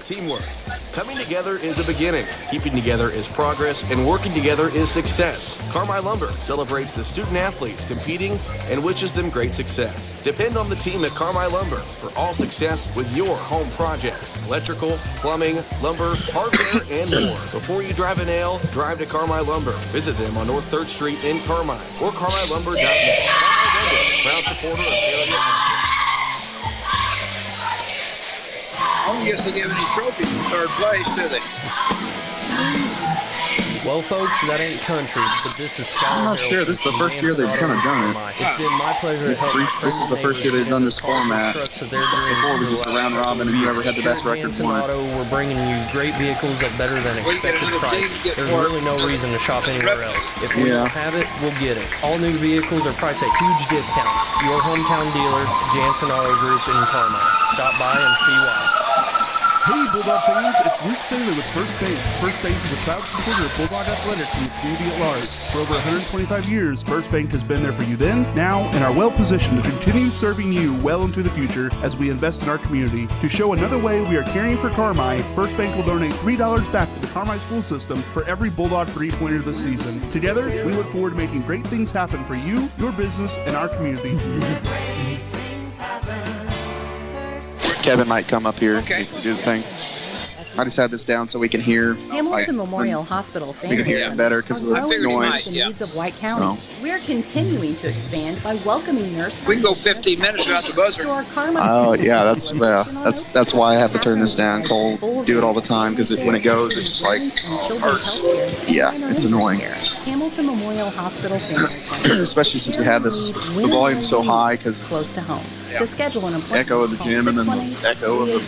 Teamwork. Coming together is a beginning. Keeping together is progress, and working together is success. Carmi Lumber celebrates the student athletes competing and wishes them great success. Depend on the team at Carmi Lumber for all success with your home projects. Electrical, plumbing, lumber, hardware, and more. Before you drive a nail, drive to Carmi Lumber. Visit them on North 3rd Street in Carmi or carmilumber.net. Carmi Lumber, proud supporter of area athletes. I don't guess they give any trophies for 3rd place, do they? Well, folks, that ain't country, but this is Skylar. I'm not sure. This is the first year they've kind of done it. It's been my pleasure to help. This is the first year they've done this format. Before we just a round robin, and whoever had the best record won. We're bringing you great vehicles at better than expected prices. There's really no reason to shop anywhere else. If we don't have it, we'll get it. All new vehicles are priced at huge discounts. Your hometown dealer, Jansen Auto Group in Carmine. Stop by and see why. Hey, Bulldog fans, it's Luke Saylor with First Bank. First Bank is a proud supporter of Bulldog athletics and the community at large. For over 125 years, First Bank has been there for you then, now, and are well positioned to continue serving you well into the future as we invest in our community. To show another way we are caring for Carmi, First Bank will donate $3 back to the Carmi school system for every Bulldog three-pointer this season. Together, we look forward to making great things happen for you, your business, and our community. Kevin might come up here and do the thing. I just had this down so we can hear. Hamilton Memorial Hospital We family can hear it better because of the noise. the needs of White County. We're continuing to expand by welcoming nurse. We can go 15 minutes without the buzzer. Oh yeah, that's why I have to turn this down. Cole do it all the time because when it goes, it's just like hurts. Yeah, it's annoying. Hamilton Memorial Hospital family. Especially since we had this the volume so high because close to home. To schedule an appointment, echo of the gym and then the echo of the.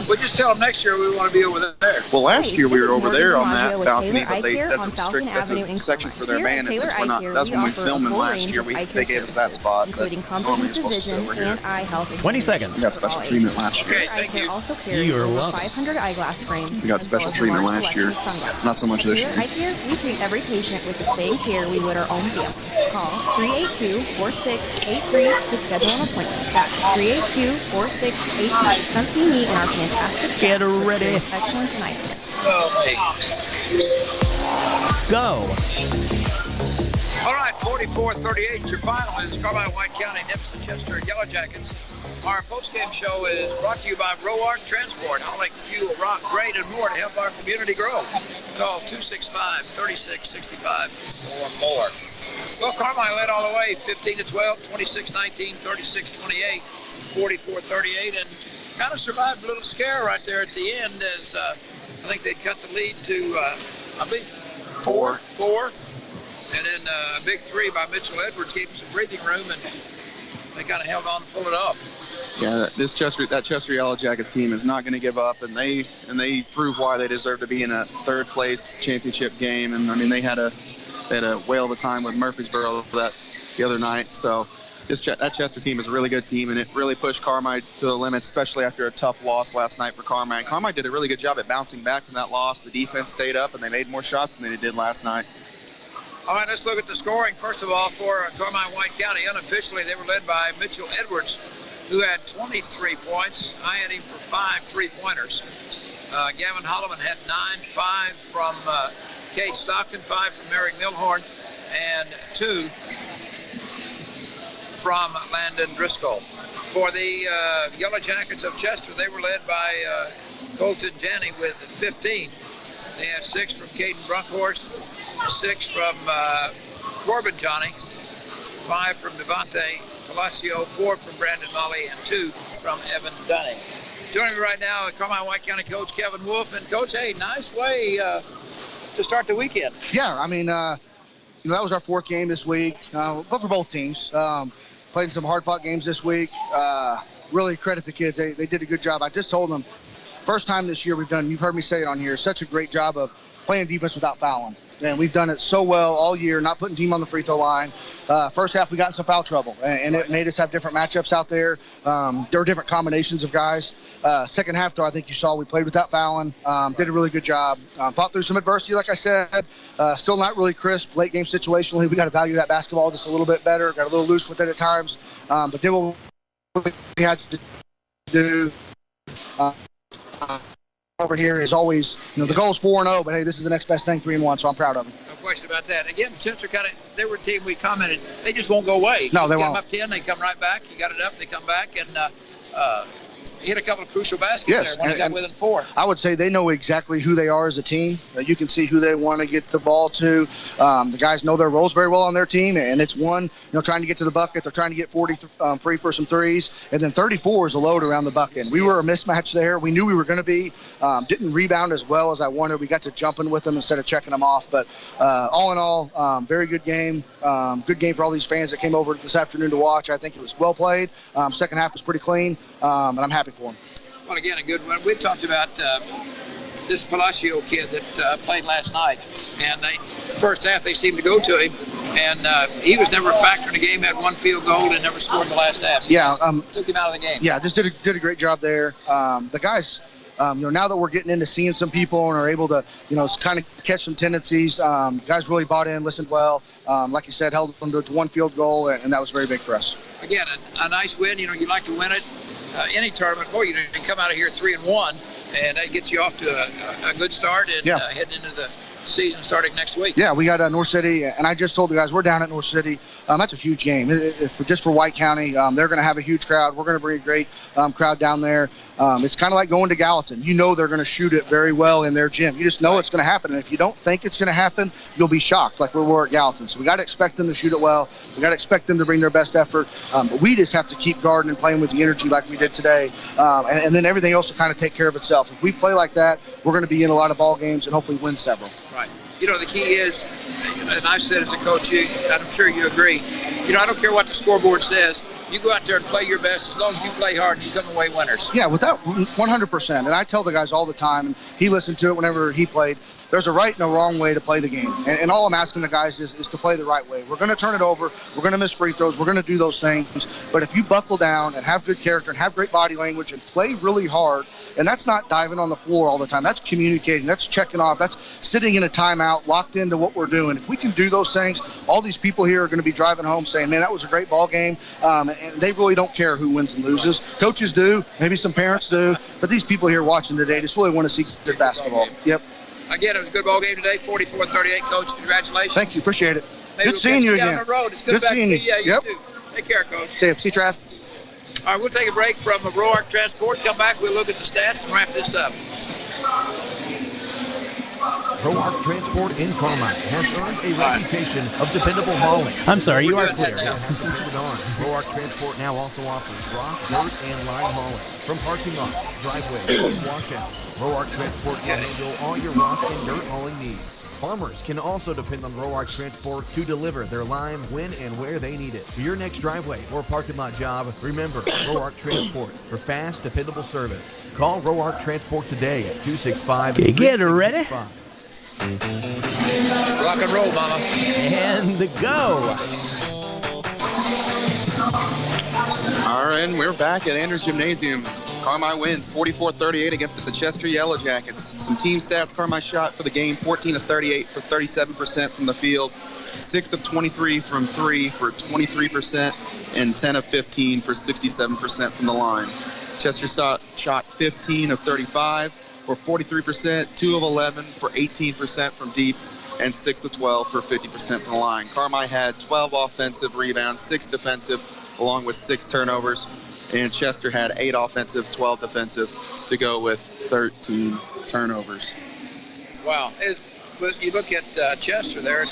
We'll just tell them next year we want to be over there. Well, last year we were over there on that balcony, but that's a section for their band, and since we're not, that's when we filmed them last year. They gave us that spot, but normally we're supposed to sit over here. 20 seconds. We got special treatment last year. Okay, thank you. Also carries You're over welcome. 500 eyeglass frames. We got special treatment last year. Not so much this year. Eye Care, we treat every patient with the same care we would our own families. Call 382-4683 to schedule an appointment. That's 382-4683. Come see me and our fantastic staff. Get ready. Excellence in eye care. Go. All right, 44-38. Your final is Carmine, White County, Nipson, Chester, Yellow Jackets. Our postgame show is brought to you by Roark Transport. Hauling fuel, rock, grain, and more to help our community grow. Call 265-3665 or more. Well, Carmine led all the way, 15-12, 26-19, 36-28, 44-38, and kind of survived a little scare right there at the end as I think they'd cut the lead to, I think, four. And then a big 3 by Mitchell Edwards gave him some breathing room, and they kind of held on to pull it off. Yeah, that Chester Yellow Jackets team is not going to give up, and they prove why they deserve to be in a 3rd place championship game. And I mean, they had a whale of a time with Murfreesboro the other night. So that Chester team is a really good team, and it really pushed Carmi to the limit, especially after a tough loss last night for Carmi. Carmi did a really good job at bouncing back from that loss. The defense stayed up, and they made more shots than they did last night. All right, let's look at the scoring. First of all, for Carmine White County, unofficially, they were led by Mitchell Edwards, who had 23 points. I had him for 5 3-pointers. Gavin Holloman had 9, 5 from Kate Stockton, 5 from Merrick Milhorn, and 2 from Landon Driscoll. For the Yellow Jackets of Chester, they were led by Colton Janney with 15. They had 6 from Caden Brunkhorst, 6 from Corbin Johnny, 5 from Devontae Palacio, 4 from Brandon Molly, and 2 from Evan Dunning. Joining me right now, Carmine White County coach Kevin Wolf. And Coach, hey, nice way to start the weekend. Yeah, I mean, that was our 4th game this week, but for both teams. Played some hard-fought games this week. really credit the kids. They did a good job. I just told them, first time this year we've done, you've heard me say it on here, such a great job of playing defense without fouling. And we've done it so well all year, not putting team on the free throw line. First half, we got in some foul trouble, and it made us have different matchups out there. There were different combinations of guys. Second half, though, I think you saw we played without fouling. Did a really good job. Fought through some adversity, like I said. Still not really crisp. Late game situationally, we got to value that basketball just a little bit better. Got a little loose with it at times. But did what we had to do. Over here is always, the goal is 4-0, but hey, this is the next best thing, 3-1, so I'm proud of them. No question about that. Again, Chester they were a team we commented, they just won't go away. No, they won't. won't. Up 10, they come right back. You got it up, they come back, and hit a couple of crucial baskets there. One got within 4. I would say they know exactly who they are as a team. You can see who they want to get the ball to. The guys know their roles very well on their team, and it's one, trying to get to the bucket. They're trying to get 40 free for some threes, and then 34 is a load around the bucket. We were a mismatch there. We knew we were going to be. Didn't rebound as well as I wanted. We got to jumping with them instead of checking them off. But all in all, very good game. Good game for all these fans that came over this afternoon to watch. I think it was well played. Second half was pretty clean, and I'm happy for them. Well, again, a good one. We talked about this Palacio kid that played last night, and the first half they seemed to go to him, and he was never a factor in the game. Had 1 field goal and never scored in the last half. Yeah, took him out of the game. Yeah, just did a great job there. The guys. Now that we're getting into seeing some people and are able to, kind of catch some tendencies, guys really bought in, listened well. Like you said, held them to 1 field goal, and that was very big for us. Again, a nice win. You like to win it. Any tournament, boy, you can come out of here 3-1, and that gets you off to a good start and heading into the season starting next week. Yeah, we got North City, and I just told the guys we're down at North City. That's a huge game. Just for White County, they're going to have a huge crowd. We're going to bring a great crowd down there. It's kind of like going to Gallatin. They're going to shoot it very well in their gym. You just know it's going to happen, and if you don't think it's going to happen, you'll be shocked like we were at Gallatin. So we got to expect them to shoot it well. We got to expect them to bring their best effort. But we just have to keep guarding and playing with the energy like we did today, and then everything else will kind of take care of itself. If we play like that, we're going to be in a lot of ball games and hopefully win several. Right. The key is, and I've said as a coach, and I'm sure you agree, I don't care what the scoreboard says. You go out there and play your best. As long as you play hard, you come away winners. Yeah, without 100%. And I tell the guys all the time, and he listened to it whenever he played, there's a right and a wrong way to play the game. And all I'm asking the guys is to play the right way. We're going to turn it over. We're going to miss free throws. We're going to do those things. But if you buckle down and have good character and have great body language and play really hard, and that's not diving on the floor all the time. That's communicating. That's checking off. That's sitting in a timeout, locked into what we're doing. If we can do those things, all these people here are going to be driving home saying, man, that was a great ball game. And they really don't care who wins and loses. Coaches do. Maybe some parents do. But these people here watching today just really want to see good basketball. Yep. Again, it was a good ball game today, 44-38. Coach, congratulations. Thank you. Appreciate it. Maybe good seeing you again. Down the road. It's good seeing you. Yeah, you too. Take care, Coach. See you, Trav. All right, we'll take a break from Roark Transport. Come back, we'll look at the stats and wrap this up. Roark Transport in Carmine has earned a reputation of dependable hauling. I'm sorry, you are clear. Roark Transport now also offers rock, dirt, and lime hauling from parking lots, driveways, and washouts. Roark Transport can handle all your rock and dirt hauling needs. Farmers can also depend on Roark Transport to deliver their lime when and where they need it. For your next driveway or parking lot job, remember Roark Transport for fast, dependable service. Call Roark Transport today at 265-3665. Okay, get ready. Rock and roll, mama. And go. All right, and we're back at Andrews Gymnasium. Carmi wins 44-38 against the Chester Yellow Jackets. Some team stats: Carmi shot for the game 14 of 38 for 37% from the field, 6 of 23 from 3 for 23%, and 10 of 15 for 67% from the line. Chester shot 15 of 35 for 43%, 2 of 11 for 18% from deep, and 6 of 12 for 50% from the line. Carmi had 12 offensive rebounds, 6 defensive, along with 6 turnovers. And Chester had 8 offensive, 12 defensive to go with 13 turnovers. Wow. You look at Chester there,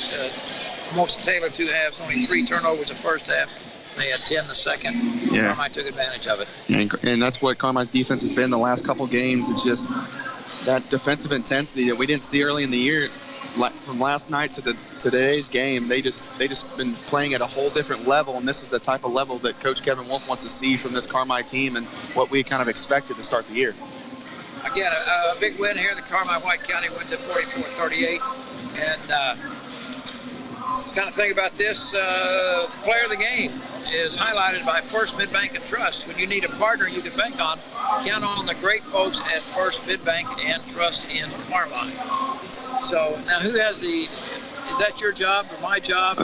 most Taylor 2 halves, only 3 turnovers the first half. They had 10 the second. Yeah. Carmi took advantage of it. And that's what Carmi's defense has been the last couple games. It's just that defensive intensity that we didn't see early in the year. from last night to today's game, they just been playing at a whole different level, and this is the type of level that Coach Kevin Wolf wants to see from this Carmi team and what we kind of expected to start the year. Again, a big win here. The Carmi-White County wins at 44-38. And kind of think about this, player of the game is highlighted by First Mid-Bank and Trust. When you need a partner you can bank on, count on the great folks at First Mid-Bank and Trust in Carmi. So now who has is that your job or my job?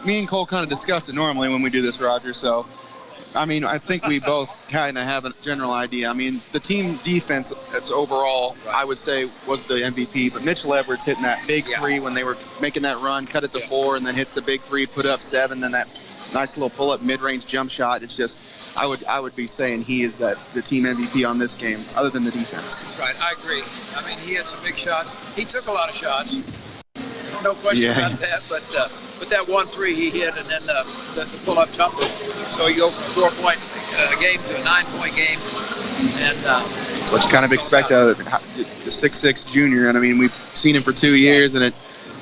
Me and Cole kind of discuss it normally when we do this, Roger. So, I mean, I think we both kind of have a general idea. I mean, the team defense, that's overall, I would say, was the MVP. But Mitchell Edwards hitting that big three when they were making that run, cut it to 4, and then hits the big three, put up 7, then that nice little pull-up mid-range jump shot. It's just, I would be saying he is the team MVP on this game, other than the defense. Right, I agree. I mean, he had some big shots. He took a lot of shots. No question about that. But that 1-3 he hit, and then the pull-up jumper. So you go from a 4-point game to a 9-point game. And what you kind of expect out of the 6'6" junior. And I mean, we've seen him for 2 years, and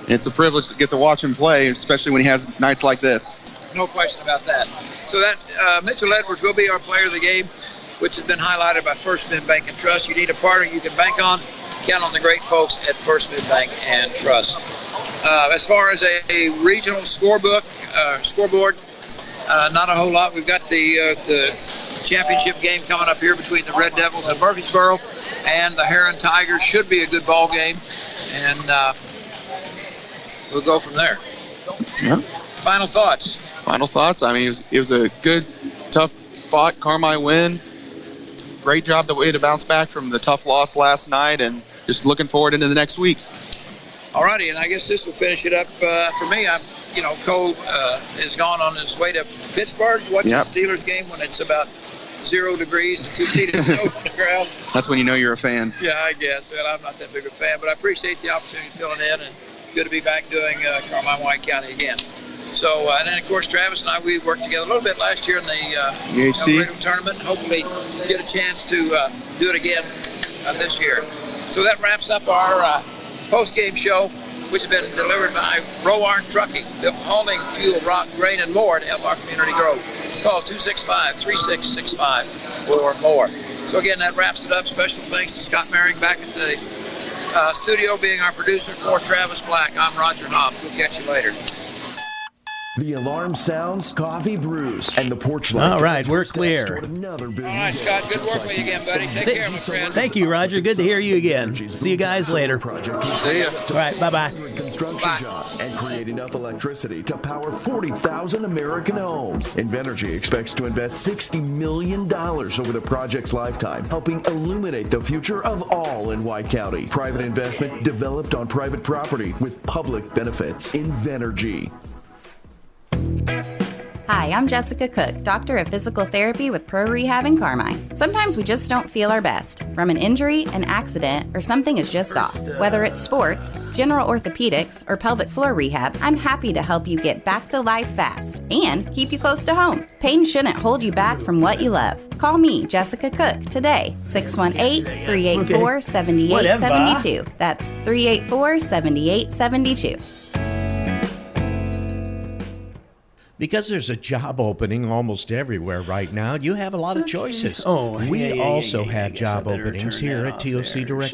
it's a privilege to get to watch him play, especially when he has nights like this. No question about that. So that Mitchell Edwards will be our player of the game, which has been highlighted by First Mid-Bank and Trust. You need a partner you can bank on. Count on the great folks at First Mid-Bank and Trust. As far as a regional scoreboard, not a whole lot. We've got the championship game coming up here between the Red Devils of Murfreesboro and the Heron Tigers. Should be a good ball game, and we'll go from there. Yeah. Final thoughts. I mean, it was a good, tough fought Carmi win. Great job the way to bounce back from the tough loss last night, and just looking forward into the next week. Alrighty, and I guess this will finish it up for me. Cole has gone on his way to Pittsburgh to watch the Steelers game when it's about 0 degrees and 2 feet of snow on the ground. That's when you know you're a fan. Yeah, I guess. Well, I'm not that big a fan, but I appreciate the opportunity filling in, and good to be back doing Carmi-White County again. So, and then of course Travis and I, we worked together a little bit last year in the UHT tournament. Hopefully get a chance to do it again this year. So that wraps up our post-game show, which has been delivered by Roark Trucking, hauling fuel, rock, grain, and more to help our community grow. Call 265-3665 or more. So again, that wraps it up. Special thanks to Scott Merrick back at the studio being our producer for Travis Black. I'm Roger Hobb. We'll catch you later. The alarm sounds, coffee brews, and the porch light. All right, we're clear. All right, Scott, good work with you again, buddy. Take care, my friend. Thank you, Roger. Good to hear you again. See you guys later. See ya. All right, bye-bye. Construction jobs and create enough electricity to power 40,000 American homes. Invenergy expects to invest $60 million over the project's lifetime, helping illuminate the future of all in White County. Private investment developed on private property with public benefits. Invenergy. Hi, I'm Jessica Cook, doctor of physical therapy with Pro Rehab in Carmi. Sometimes we just don't feel our best from an injury, an accident, or something is just off. Whether it's sports, general orthopedics, or pelvic floor rehab, I'm happy to help you get back to life fast and keep you close to home. Pain shouldn't hold you back from what you love. Call me, Jessica Cook, today, 618-384-7872. That's 384-7872. Because there's a job opening almost everywhere right now, you have a lot of choices. We also have job openings here at TOC Direct.